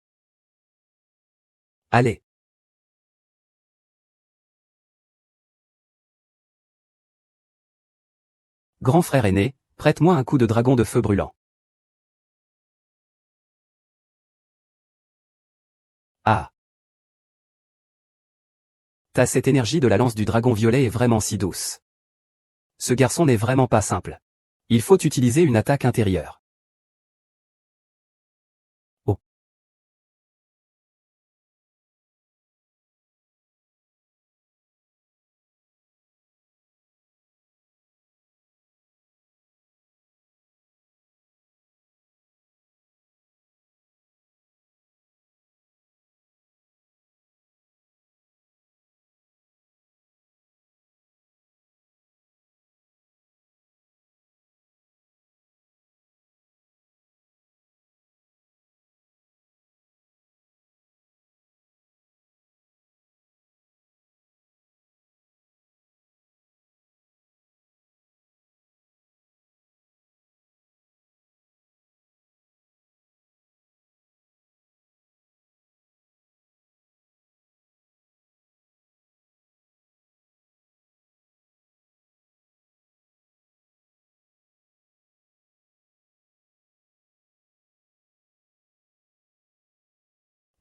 Allez. Grand frère aîné, prête-moi un coup de dragon de feu brûlant. Ah. T'as cette énergie de la lance du dragon violet est vraiment si douce. Ce garçon n'est vraiment pas simple. Il faut utiliser une attaque intérieure. Oh.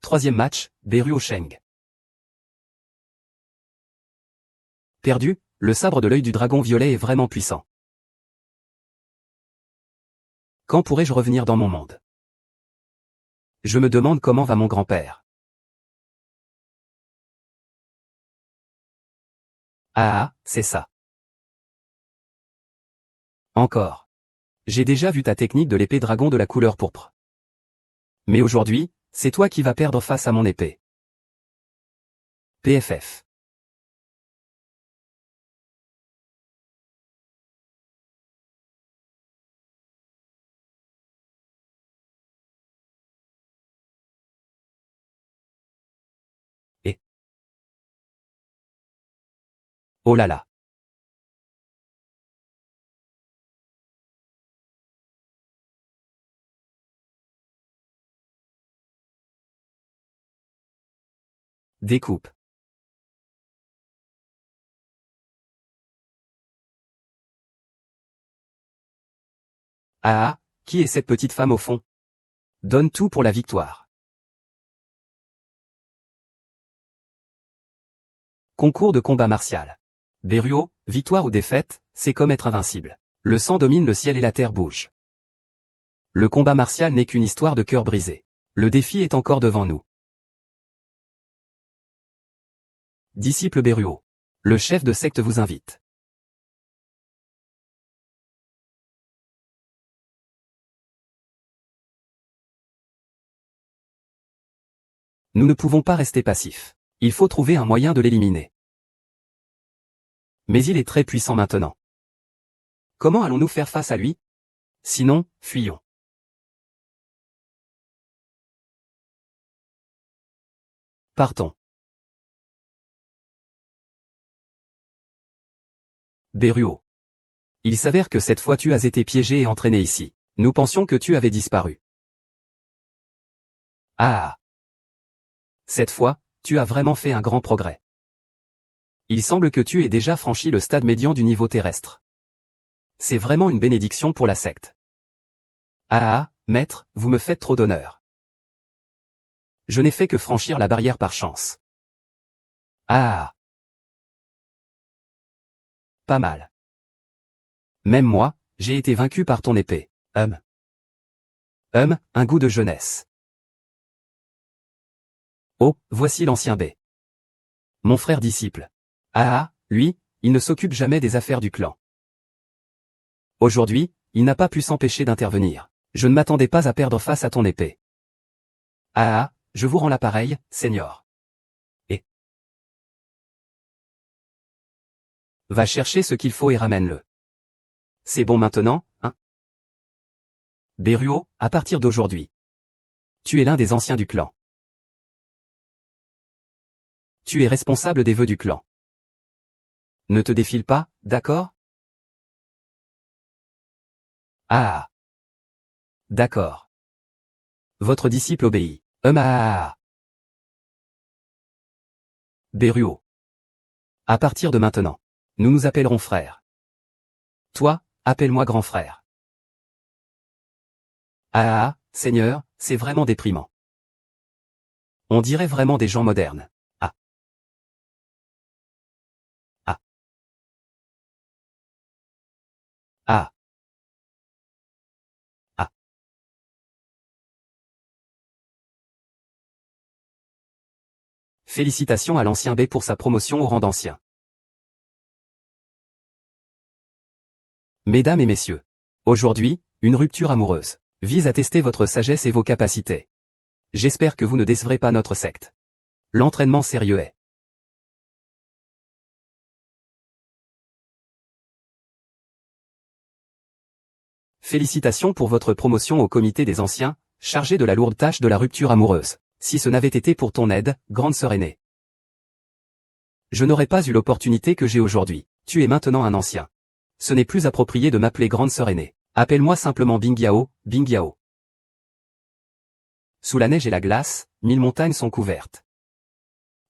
Troisième match, Beruo Sheng. Perdu, le sabre de l'œil du dragon violet est vraiment puissant. Quand pourrai-je revenir dans mon monde? Je me demande comment va mon grand-père. Ah, c'est ça. Encore. J'ai déjà vu ta technique de l'épée dragon de la couleur pourpre. Mais aujourd'hui, c'est toi qui vas perdre face à mon épée. PFF. Et. Oh là là. Découpe. Ah, qui est cette petite femme au fond? Donne tout pour la victoire. Concours de combat martial. Beruo, victoire ou défaite, c'est comme être invincible. Le sang domine le ciel et la terre bouge. Le combat martial n'est qu'une histoire de cœur brisé. Le défi est encore devant nous. Disciple Beruo. Le chef de secte vous invite. Nous ne pouvons pas rester passifs. Il faut trouver un moyen de l'éliminer. Mais il est très puissant maintenant. Comment allons-nous faire face à lui? Sinon, fuyons. Partons. Beruo. Il s'avère que cette fois tu as été piégé et entraîné ici. Nous pensions que tu avais disparu. Ah. Cette fois, tu as vraiment fait un grand progrès. Il semble que tu aies déjà franchi le stade médian du niveau terrestre. C'est vraiment une bénédiction pour la secte. Ah, maître, vous me faites trop d'honneur. Je n'ai fait que franchir la barrière par chance. Ah. Pas mal. Même moi, j'ai été vaincu par ton épée. Un goût de jeunesse. Oh, voici l'ancien B. Mon frère disciple. Ah, lui, il ne s'occupe jamais des affaires du clan. Aujourd'hui, il n'a pas pu s'empêcher d'intervenir. Je ne m'attendais pas à perdre face à ton épée. Ah, je vous rends l'appareil, Seigneur. Et. Va chercher ce qu'il faut et ramène-le. C'est bon maintenant, hein? Beruo, à partir d'aujourd'hui. Tu es l'un des anciens du clan. Tu es responsable des vœux du clan. Ne te défile pas, d'accord? Ah. D'accord. Votre disciple obéit. Ah. Beruo. À partir de maintenant, nous nous appellerons frères. Toi, appelle-moi grand frère. Ah, Seigneur, c'est vraiment déprimant. On dirait vraiment des gens modernes. Ah. Ah. Ah. Ah. Félicitations à l'ancien B pour sa promotion au rang d'ancien. Mesdames et messieurs, aujourd'hui, une rupture amoureuse vise à tester votre sagesse et vos capacités. J'espère que vous ne décevrez pas notre secte. L'entraînement sérieux est. Félicitations pour votre promotion au comité des anciens, chargé de la lourde tâche de la rupture amoureuse. Si ce n'avait été pour ton aide, grande sœur aînée, je n'aurais pas eu l'opportunité que j'ai aujourd'hui. Tu es maintenant un ancien. Ce n'est plus approprié de m'appeler grande sœur aînée. Appelle-moi simplement Bingyao, Bingyao. Sous la neige et la glace, 1000 montagnes sont couvertes.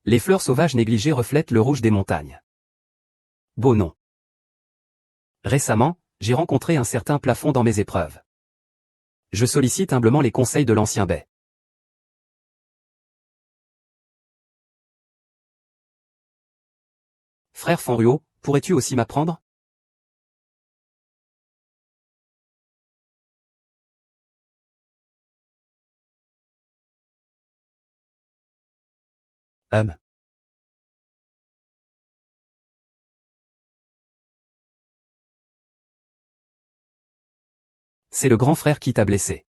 Les fleurs sauvages négligées reflètent le rouge des montagnes. Beau nom. Récemment, j'ai rencontré un certain plafond dans mes épreuves. Je sollicite humblement les conseils de l'ancien Bai. Frère Fonruo, pourrais-tu aussi m'apprendre? C'est le grand frère qui t'a blessé.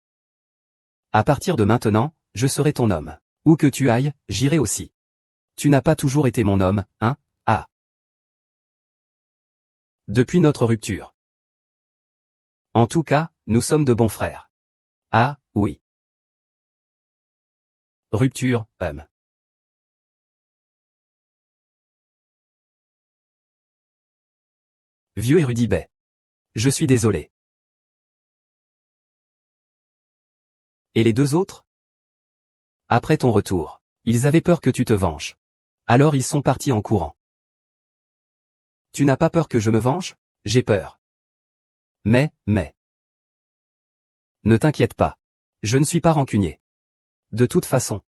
À partir de maintenant, je serai ton homme. Où que tu ailles, j'irai aussi. Tu n'as pas toujours été mon homme, hein? Ah. Depuis notre rupture. En tout cas, nous sommes de bons frères. Ah, oui. Rupture, Vieux érudit Bai. Je suis désolé. Et les deux autres? Après ton retour, ils avaient peur que tu te venges. Alors ils sont partis en courant. Tu n'as pas peur que je me venge? J'ai peur. Mais. Ne t'inquiète pas. Je ne suis pas rancunier. De toute façon.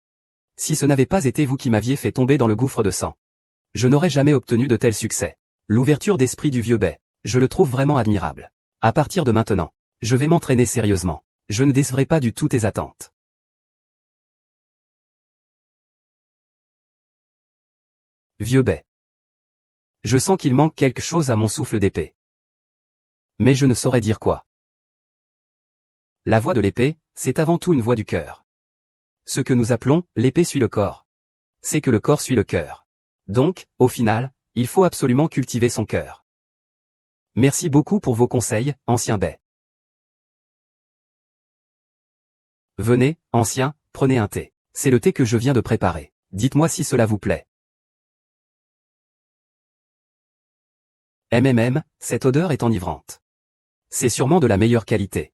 Si ce n'avait pas été vous qui m'aviez fait tomber dans le gouffre de sang, je n'aurais jamais obtenu de tels succès. L'ouverture d'esprit du vieux Bai, je le trouve vraiment admirable. À partir de maintenant, je vais m'entraîner sérieusement. Je ne décevrai pas du tout tes attentes. Vieux Bai. Je sens qu'il manque quelque chose à mon souffle d'épée. Mais je ne saurais dire quoi. La voix de l'épée, c'est avant tout une voix du cœur. Ce que nous appelons, l'épée suit le corps. C'est que le corps suit le cœur. Donc, au final, il faut absolument cultiver son cœur. Merci beaucoup pour vos conseils, ancien Bai. Venez, ancien, prenez un thé. C'est le thé que je viens de préparer. Dites-moi si cela vous plaît. Cette odeur est enivrante. C'est sûrement de la meilleure qualité.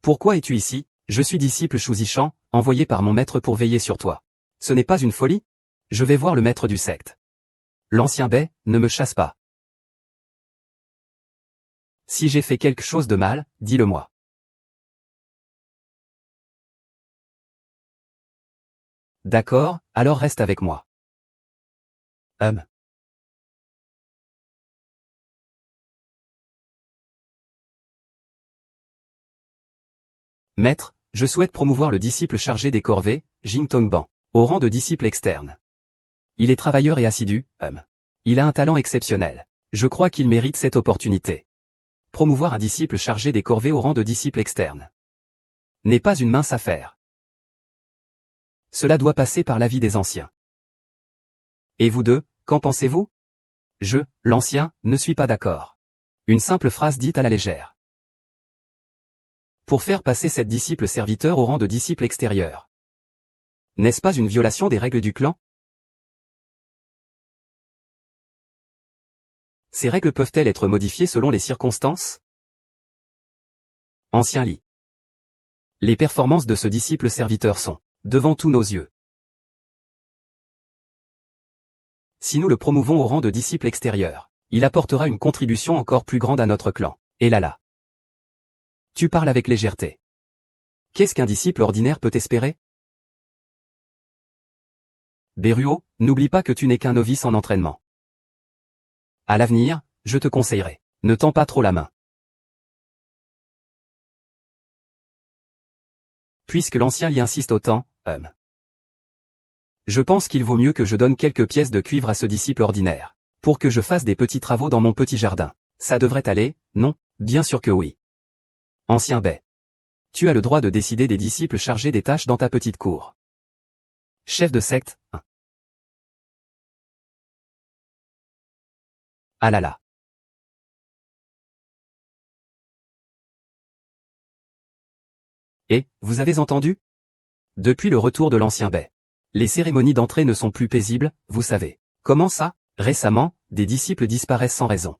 Pourquoi es-tu ici? Je suis disciple Shuzishan, envoyé par mon maître pour veiller sur toi. Ce n'est pas une folie? Je vais voir le maître du secte. L'ancien Bai, ne me chasse pas. Si j'ai fait quelque chose de mal, dis-le-moi. D'accord, alors reste avec moi. Maître, je souhaite promouvoir le disciple chargé des corvées, Jing Tongban, au rang de disciple externe. Il est travailleur et assidu, Il a un talent exceptionnel. Je crois qu'il mérite cette opportunité. Promouvoir un disciple chargé des corvées au rang de disciple externe n'est pas une mince affaire. Cela doit passer par l'avis des anciens. Et vous deux, qu'en pensez-vous? Je, l'ancien, ne suis pas d'accord. Une simple phrase dite à la légère. Pour faire passer cette disciple serviteur au rang de disciple extérieur. N'est-ce pas une violation des règles du clan? Ces règles peuvent-elles être modifiées selon les circonstances? Ancien lit. Les performances de ce disciple serviteur sont, devant tous nos yeux. Si nous le promouvons au rang de disciple extérieur, il apportera une contribution encore plus grande à notre clan. Et là. Tu parles avec légèreté. Qu'est-ce qu'un disciple ordinaire peut espérer? Beruo, n'oublie pas que tu n'es qu'un novice en entraînement. À l'avenir, je te conseillerais, ne tends pas trop la main. Puisque l'ancien y insiste autant, je pense qu'il vaut mieux que je donne quelques pièces de cuivre à ce disciple ordinaire, pour que je fasse des petits travaux dans mon petit jardin. Ça devrait aller, non? Bien sûr que oui. Ancien Bai. Tu as le droit de décider des disciples chargés des tâches dans ta petite cour. Chef de secte, Ah là là. Et, vous avez entendu? Depuis le retour de l'ancien Bai. Les cérémonies d'entrée ne sont plus paisibles, vous savez. Comment ça? Récemment, des disciples disparaissent sans raison.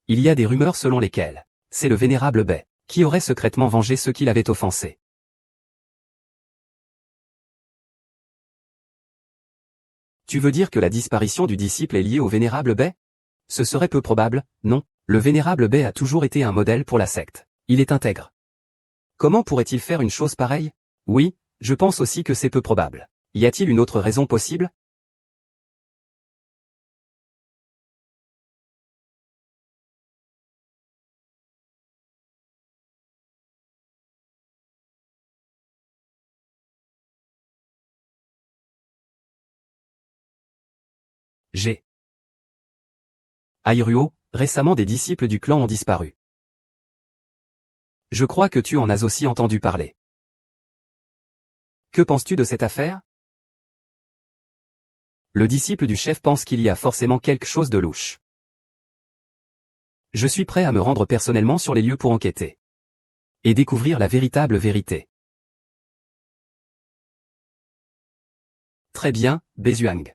Il y a des rumeurs selon lesquelles c'est le vénérable Bai qui aurait secrètement vengé ceux qui l'avaient offensé. Tu veux dire que la disparition du disciple est liée au vénérable Bai? Ce serait peu probable, non? Le vénérable Bai a toujours été un modèle pour la secte. Il est intègre. Comment pourrait-il faire une chose pareille? Oui, je pense aussi que c'est peu probable. Y a-t-il une autre raison possible? J'ai. Airuo, récemment des disciples du clan ont disparu. Je crois que tu en as aussi entendu parler. Que penses-tu de cette affaire? Le disciple du chef pense qu'il y a forcément quelque chose de louche. Je suis prêt à me rendre personnellement sur les lieux pour enquêter. Et découvrir la véritable vérité. Très bien, Bezuang.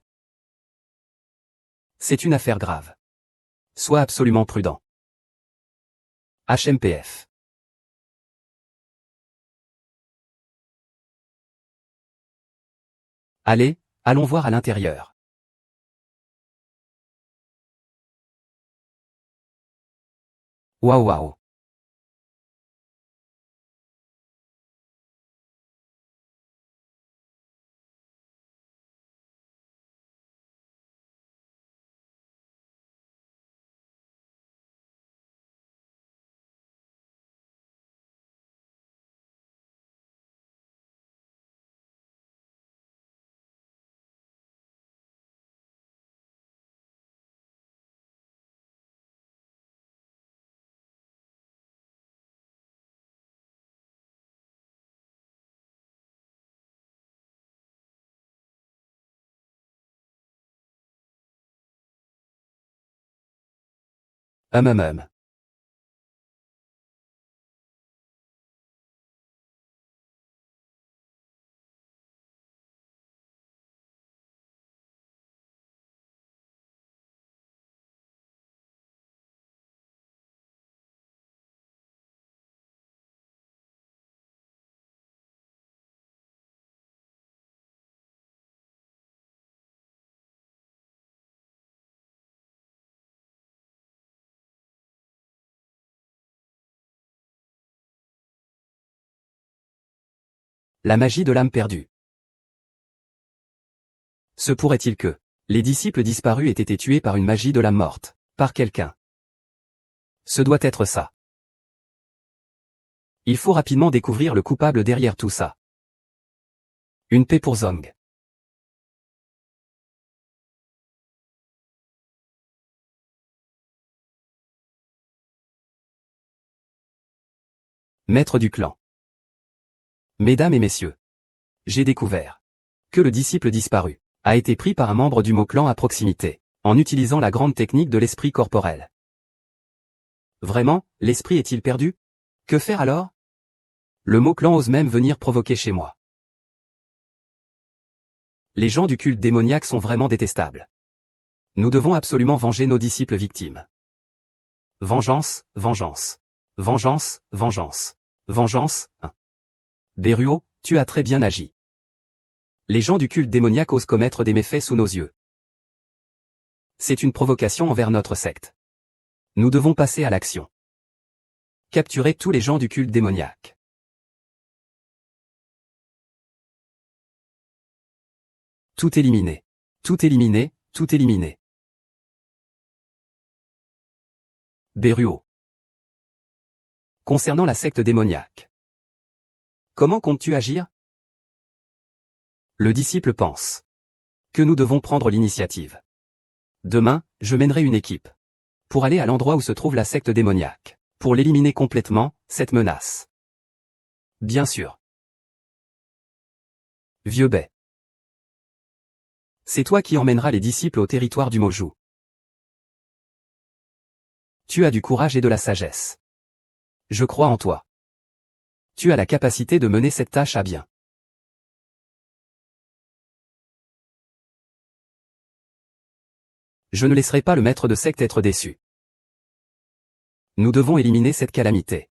C'est une affaire grave. Sois absolument prudent. HMPF. Allez, allons voir à l'intérieur. Waouh waouh. Hum hum hum. La magie de l'âme perdue. Se pourrait-il que les disciples disparus aient été tués par une magie de l'âme morte, par quelqu'un? Ce doit être ça. Il faut rapidement découvrir le coupable derrière tout ça. Une paix pour Zong. Maître du clan. Mesdames et messieurs, j'ai découvert que le disciple disparu a été pris par un membre du Mot-Clan à proximité, en utilisant la grande technique de l'esprit corporel. Vraiment, l'esprit est-il perdu? Que faire alors? Le Mot-Clan ose même venir provoquer chez moi. Les gens du culte démoniaque sont vraiment détestables. Nous devons absolument venger nos disciples victimes. Vengeance, vengeance. Vengeance, vengeance. Vengeance, 1. Beruo, tu as très bien agi. Les gens du culte démoniaque osent commettre des méfaits sous nos yeux. C'est une provocation envers notre secte. Nous devons passer à l'action. Capturer tous les gens du culte démoniaque. Tout éliminer. Tout éliminer, tout éliminer. Beruo. Concernant la secte démoniaque. Comment comptes-tu agir? Le disciple pense que nous devons prendre l'initiative. Demain, je mènerai une équipe pour aller à l'endroit où se trouve la secte démoniaque, pour l'éliminer complètement, cette menace. Bien sûr. Vieux Bai. C'est toi qui emmèneras les disciples au territoire du Moju. Tu as du courage et de la sagesse. Je crois en toi. Tu as la capacité de mener cette tâche à bien. Je ne laisserai pas le maître de secte être déçu. Nous devons éliminer cette calamité.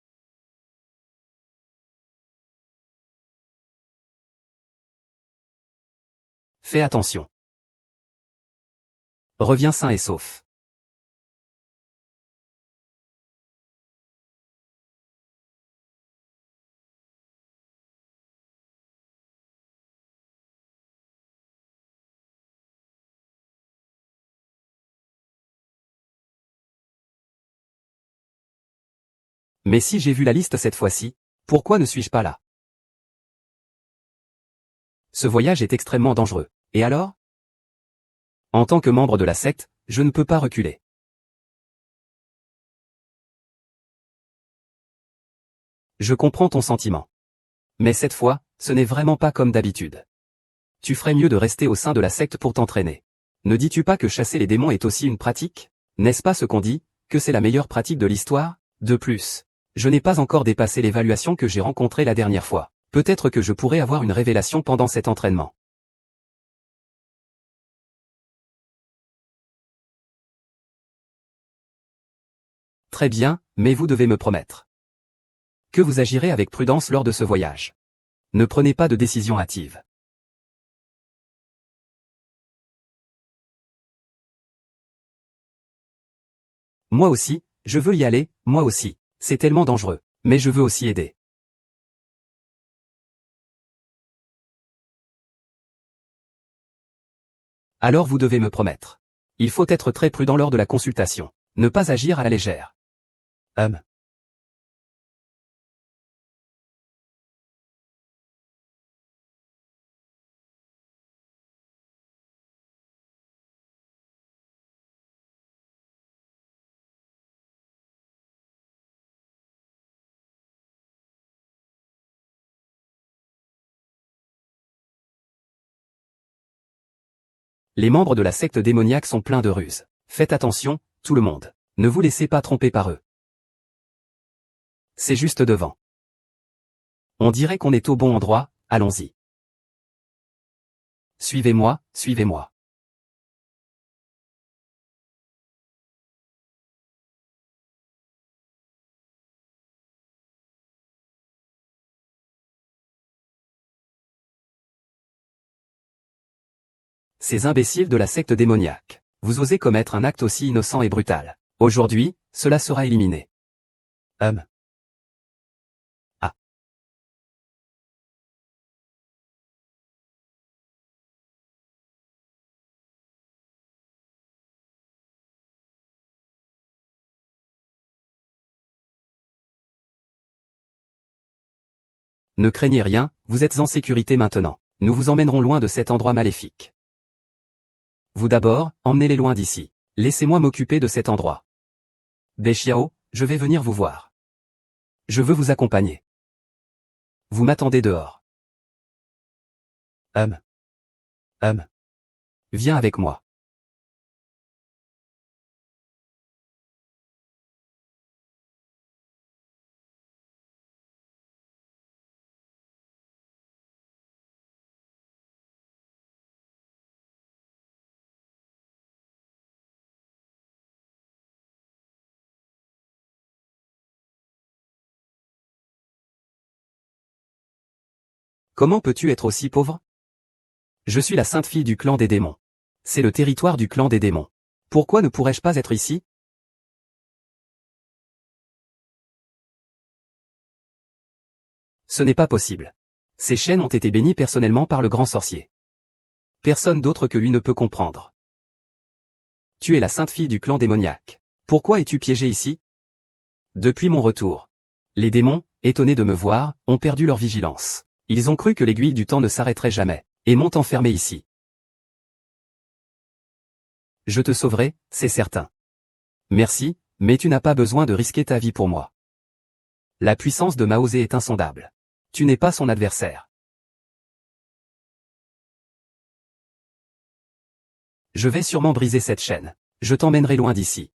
Fais attention. Reviens sain et sauf. Mais si j'ai vu la liste cette fois-ci, pourquoi ne suis-je pas là? Ce voyage est extrêmement dangereux. Et alors? En tant que membre de la secte, je ne peux pas reculer. Je comprends ton sentiment. Mais cette fois, ce n'est vraiment pas comme d'habitude. Tu ferais mieux de rester au sein de la secte pour t'entraîner. Ne dis-tu pas que chasser les démons est aussi une pratique? N'est-ce pas ce qu'on dit, que c'est la meilleure pratique de l'histoire? De plus, je n'ai pas encore dépassé l'évaluation que j'ai rencontrée la dernière fois. Peut-être que je pourrais avoir une révélation pendant cet entraînement. Très bien, mais vous devez me promettre que vous agirez avec prudence lors de ce voyage. Ne prenez pas de décision hâtive. Moi aussi, je veux y aller, moi aussi. C'est tellement dangereux. Mais je veux aussi aider. Alors vous devez me promettre. Il faut être très prudent lors de la consultation. Ne pas agir à la légère. Les membres de la secte démoniaque sont pleins de ruses. Faites attention, tout le monde. Ne vous laissez pas tromper par eux. C'est juste devant. On dirait qu'on est au bon endroit, allons-y. Suivez-moi, suivez-moi. Ces imbéciles de la secte démoniaque. Vous osez commettre un acte aussi innocent et brutal. Aujourd'hui, cela sera éliminé. Ah. Ne craignez rien, vous êtes en sécurité maintenant. Nous vous emmènerons loin de cet endroit maléfique. Vous d'abord, emmenez-les loin d'ici. Laissez-moi m'occuper de cet endroit. Deshiao, je vais venir vous voir. Je veux vous accompagner. Vous m'attendez dehors. Viens avec moi. Comment peux-tu être aussi pauvre? Je suis la sainte fille du clan des démons. C'est le territoire du clan des démons. Pourquoi ne pourrais-je pas être ici? Ce n'est pas possible. Ces chaînes ont été bénies personnellement par le grand sorcier. Personne d'autre que lui ne peut comprendre. Tu es la sainte fille du clan démoniaque. Pourquoi es-tu piégée ici? Depuis mon retour. Les démons, étonnés de me voir, ont perdu leur vigilance. Ils ont cru que l'aiguille du temps ne s'arrêterait jamais, et m'ont enfermé ici. Je te sauverai, c'est certain. Merci, mais tu n'as pas besoin de risquer ta vie pour moi. La puissance de Maosé est insondable. Tu n'es pas son adversaire. Je vais sûrement briser cette chaîne. Je t'emmènerai loin d'ici.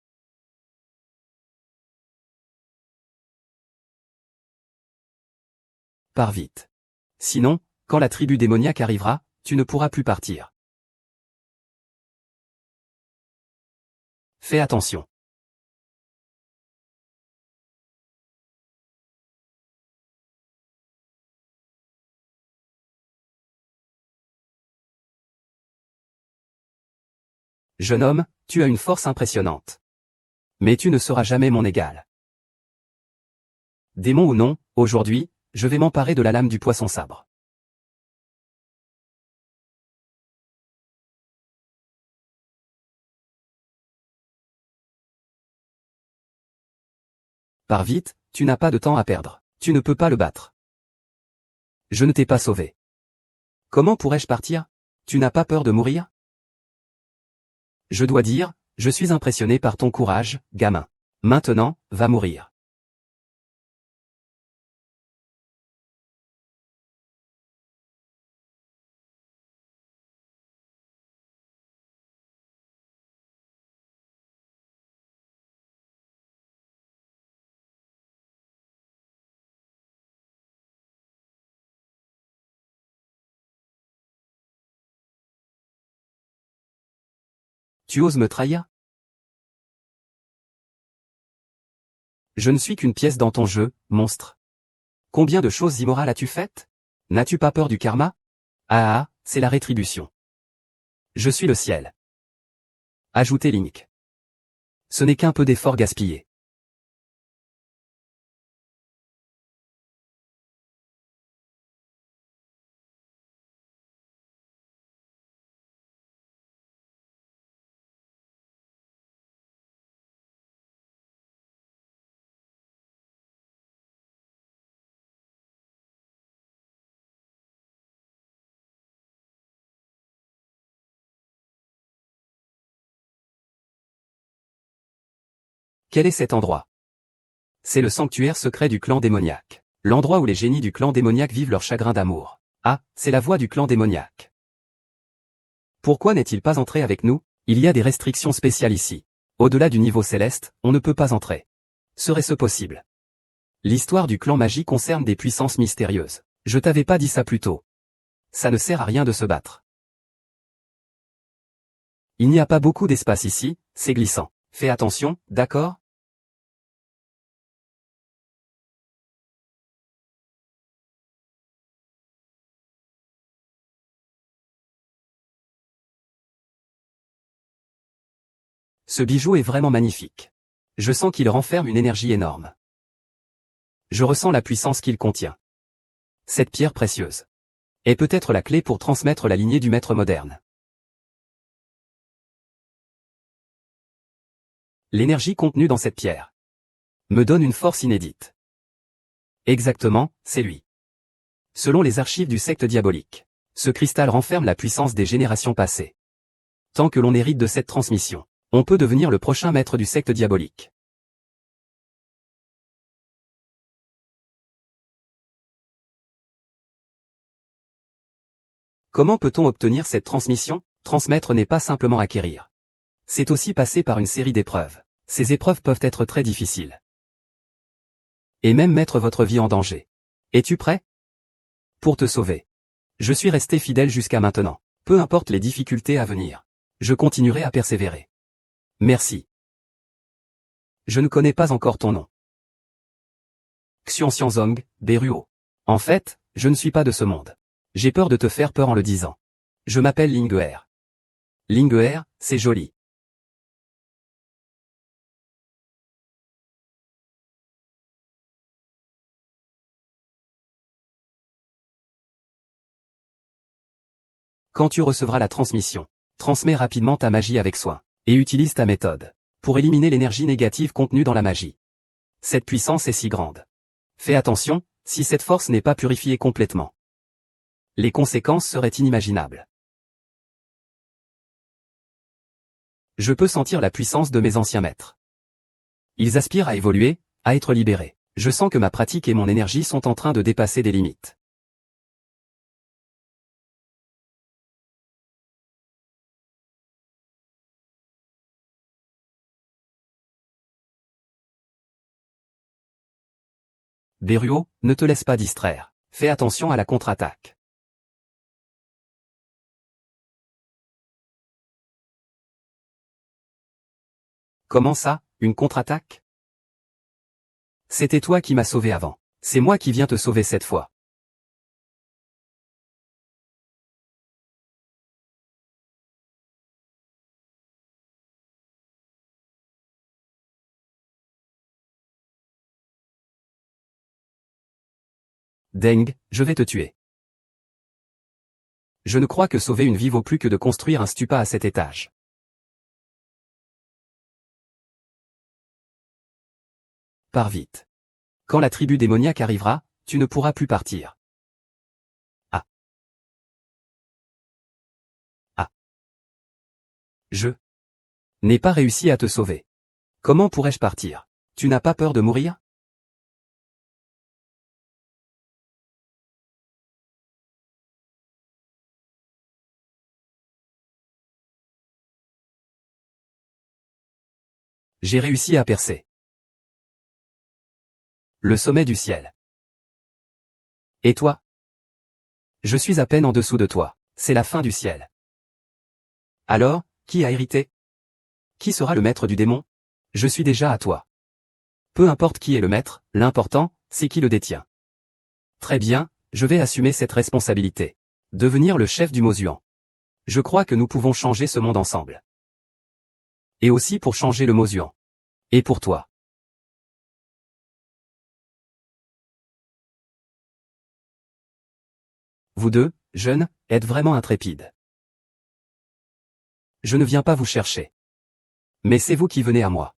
Pars vite. Sinon, quand la tribu démoniaque arrivera, tu ne pourras plus partir. Fais attention. Jeune homme, tu as une force impressionnante. Mais tu ne seras jamais mon égal. Démon ou non, aujourd'hui, je vais m'emparer de la lame du poisson sabre. Pars vite, tu n'as pas de temps à perdre. Tu ne peux pas le battre. Je ne t'ai pas sauvé. Comment pourrais-je partir? Tu n'as pas peur de mourir? Je dois dire, je suis impressionné par ton courage, gamin. Maintenant, va mourir. Tu oses me trahir? Je ne suis qu'une pièce dans ton jeu, monstre. Combien de choses immorales as-tu faites? N'as-tu pas peur du karma? Ah, c'est la rétribution. Je suis le ciel. Ajoutez Link. Ce n'est qu'un peu d'effort gaspillé. Quel est cet endroit? C'est le sanctuaire secret du clan démoniaque. L'endroit où les génies du clan démoniaque vivent leur chagrin d'amour. Ah, c'est la voix du clan démoniaque. Pourquoi n'est-il pas entré avec nous? Il y a des restrictions spéciales ici. Au-delà du niveau céleste, on ne peut pas entrer. Serait-ce possible? L'histoire du clan magie concerne des puissances mystérieuses. Je t'avais pas dit ça plus tôt. Ça ne sert à rien de se battre. Il n'y a pas beaucoup d'espace ici, c'est glissant. Fais attention, d'accord? Ce bijou est vraiment magnifique. Je sens qu'il renferme une énergie énorme. Je ressens la puissance qu'il contient. Cette pierre précieuse est peut-être la clé pour transmettre la lignée du maître moderne. L'énergie contenue dans cette pierre me donne une force inédite. Exactement, c'est lui. Selon les archives du secte diabolique, ce cristal renferme la puissance des générations passées. Tant que l'on hérite de cette transmission, on peut devenir le prochain maître du secte diabolique. Comment peut-on obtenir cette transmission? Transmettre n'est pas simplement acquérir. C'est aussi passer par une série d'épreuves. Ces épreuves peuvent être très difficiles. Et même mettre votre vie en danger. Es-tu prêt? Pour te sauver. Je suis resté fidèle jusqu'à maintenant. Peu importe les difficultés à venir. Je continuerai à persévérer. Merci. Je ne connais pas encore ton nom. Xianxianzong, Beruo. En fait, je ne suis pas de ce monde. J'ai peur de te faire peur en le disant. Je m'appelle Linguer. Linguer, c'est joli. Quand tu recevras la transmission, transmets rapidement ta magie avec soin, et utilise ta méthode, pour éliminer l'énergie négative contenue dans la magie. Cette puissance est si grande. Fais attention, si cette force n'est pas purifiée complètement. Les conséquences seraient inimaginables. Je peux sentir la puissance de mes anciens maîtres. Ils aspirent à évoluer, à être libérés. Je sens que ma pratique et mon énergie sont en train de dépasser des limites. Beruo, ne te laisse pas distraire. Fais attention à la contre-attaque. Comment ça, une contre-attaque? C'était toi qui m'as sauvé avant. C'est moi qui viens te sauver cette fois. Deng, je vais te tuer. Je ne crois que sauver une vie vaut plus que de construire un stupa à cet étage. Pars vite. Quand la tribu démoniaque arrivera, tu ne pourras plus partir. Ah. Ah. Je n'ai pas réussi à te sauver. Comment pourrais-je partir? Tu n'as pas peur de mourir? J'ai réussi à percer le sommet du ciel. Et toi? Je suis à peine en dessous de toi. C'est la fin du ciel. Alors, qui a hérité? Qui sera le maître du démon? Je suis déjà à toi. Peu importe qui est le maître, l'important, c'est qui le détient. Très bien, je vais assumer cette responsabilité. Devenir le chef du Mozuan. Je crois que nous pouvons changer ce monde ensemble. Et aussi pour changer le Mozuan. Et pour toi. Vous deux, jeunes, êtes vraiment intrépides. Je ne viens pas vous chercher. Mais c'est vous qui venez à moi.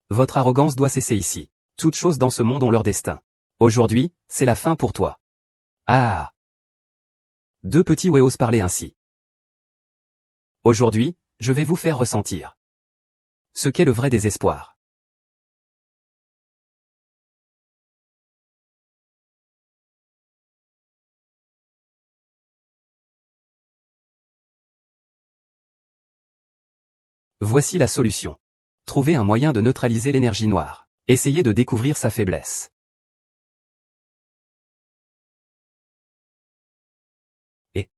Votre arrogance doit cesser ici. Toutes choses dans ce monde ont leur destin. Aujourd'hui, c'est la fin pour toi. Ah. Deux petits osent parler ainsi. Aujourd'hui, je vais vous faire ressentir ce qu'est le vrai désespoir. Voici la solution. Trouvez un moyen de neutraliser l'énergie noire. Essayez de découvrir sa faiblesse. Et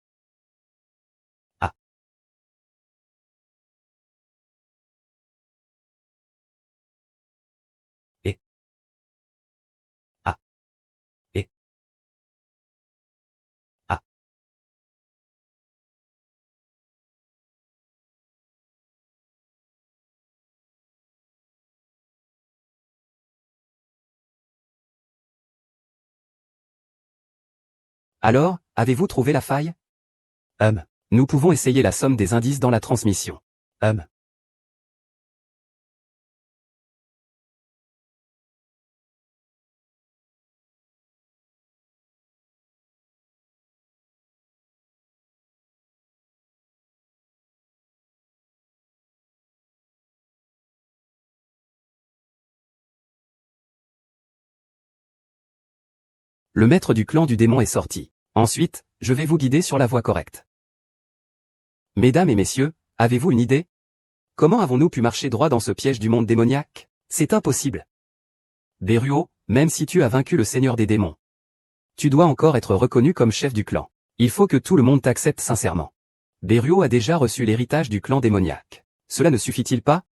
ah. Et ah. Et ah. Alors, avez-vous trouvé la faille? Nous pouvons essayer la somme des indices dans la transmission. Hum. Le maître du clan du démon est sorti. Ensuite, je vais vous guider sur la voie correcte. Mesdames et messieurs, avez-vous une idée? Comment avons-nous pu marcher droit dans ce piège du monde démoniaque? C'est impossible. Beruo, même si tu as vaincu le seigneur des démons, tu dois encore être reconnu comme chef du clan. Il faut que tout le monde t'accepte sincèrement. Beruo a déjà reçu l'héritage du clan démoniaque. Cela ne suffit-il pas?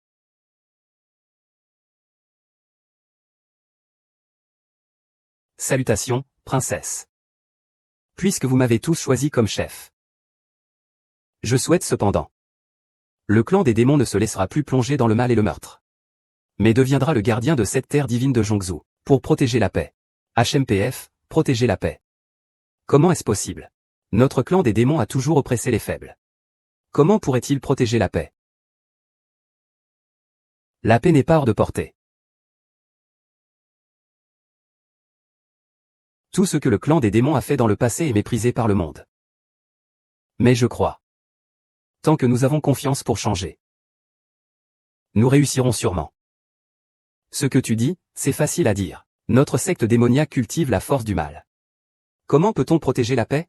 Salutations, princesse. Puisque vous m'avez tous choisi comme chef, je souhaite cependant. Le clan des démons ne se laissera plus plonger dans le mal et le meurtre, mais deviendra le gardien de cette terre divine de Zhongzhou, pour protéger la paix. HMPF, protéger la paix. Comment est-ce possible? Notre clan des démons a toujours oppressé les faibles. Comment pourrait-il protéger la paix? La paix n'est pas hors de portée. Tout ce que le clan des démons a fait dans le passé est méprisé par le monde. Mais je crois. Tant que nous avons confiance pour changer, nous réussirons sûrement. Ce que tu dis, c'est facile à dire. Notre secte démoniaque cultive la force du mal. Comment peut-on protéger la paix?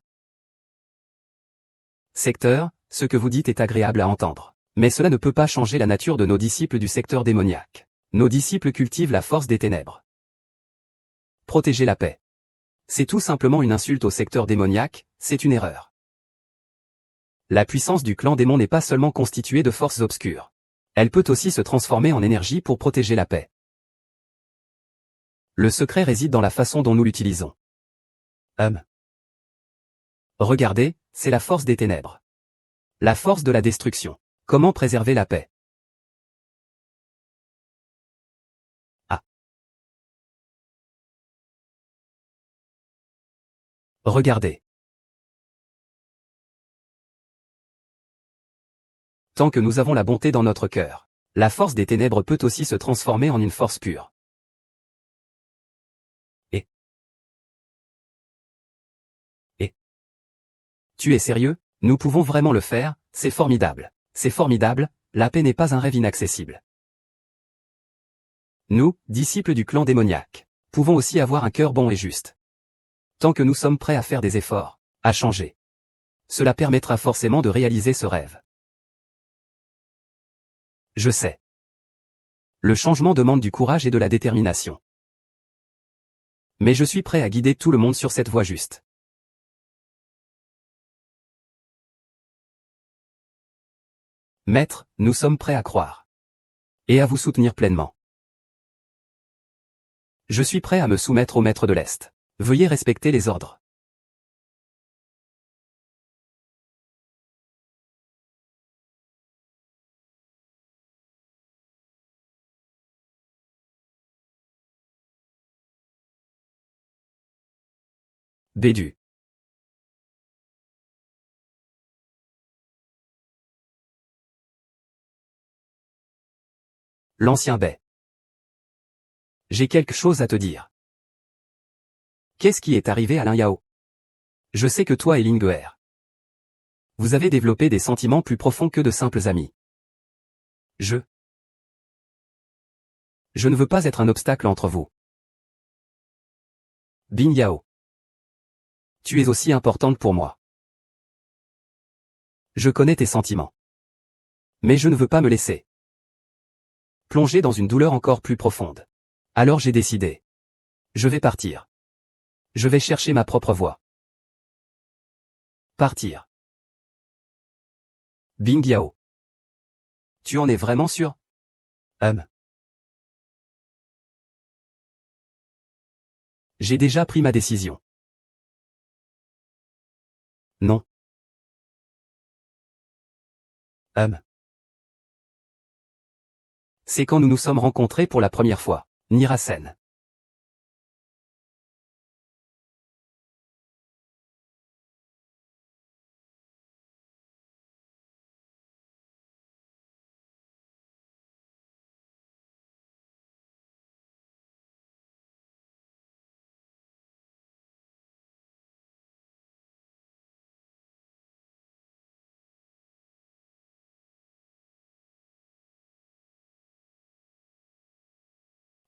Secteur, ce que vous dites est agréable à entendre. Mais cela ne peut pas changer la nature de nos disciples du secteur démoniaque. Nos disciples cultivent la force des ténèbres. Protéger la paix. C'est tout simplement une insulte au secteur démoniaque, c'est une erreur. La puissance du clan démon n'est pas seulement constituée de forces obscures. Elle peut aussi se transformer en énergie pour protéger la paix. Le secret réside dans la façon dont nous l'utilisons. Regardez, c'est la force des ténèbres. La force de la destruction. Comment préserver la paix? Regardez. Tant que nous avons la bonté dans notre cœur, la force des ténèbres peut aussi se transformer en une force pure. Tu es sérieux? Nous pouvons vraiment le faire, c'est formidable. C'est formidable, la paix n'est pas un rêve inaccessible. Nous, disciples du clan démoniaque, pouvons aussi avoir un cœur bon et juste. Tant que nous sommes prêts à faire des efforts, à changer. Cela permettra forcément de réaliser ce rêve. Je sais. Le changement demande du courage et de la détermination. Mais je suis prêt à guider tout le monde sur cette voie juste. Maître, nous sommes prêts à croire. Et à vous soutenir pleinement. Je suis prêt à me soumettre au maître de l'Est. Veuillez respecter les ordres. Bédu. L'ancien Bai. J'ai quelque chose à te dire. Qu'est-ce qui est arrivé à Lin Yao? Je sais que toi et Ling Geer, vous avez développé des sentiments plus profonds que de simples amis. Je ne veux pas être un obstacle entre vous. Bing Yao. Tu es aussi importante pour moi. Je connais tes sentiments. Mais je ne veux pas me laisser plonger dans une douleur encore plus profonde. Alors j'ai décidé. Je vais partir. Je vais chercher ma propre voie. Partir. Bing Yao. Tu en es vraiment sûr? J'ai déjà pris ma décision. Non. C'est quand nous nous sommes rencontrés pour la première fois, Nirasen.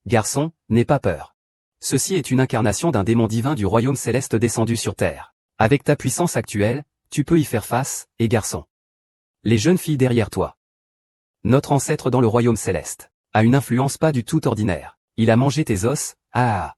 Garçon, n'aie pas peur. Ceci est une incarnation d'un démon divin du royaume céleste descendu sur terre. Avec ta puissance actuelle, tu peux y faire face, et garçon. Les jeunes filles derrière toi. Notre ancêtre dans le royaume céleste a une influence pas du tout ordinaire. Il a mangé tes os, ah.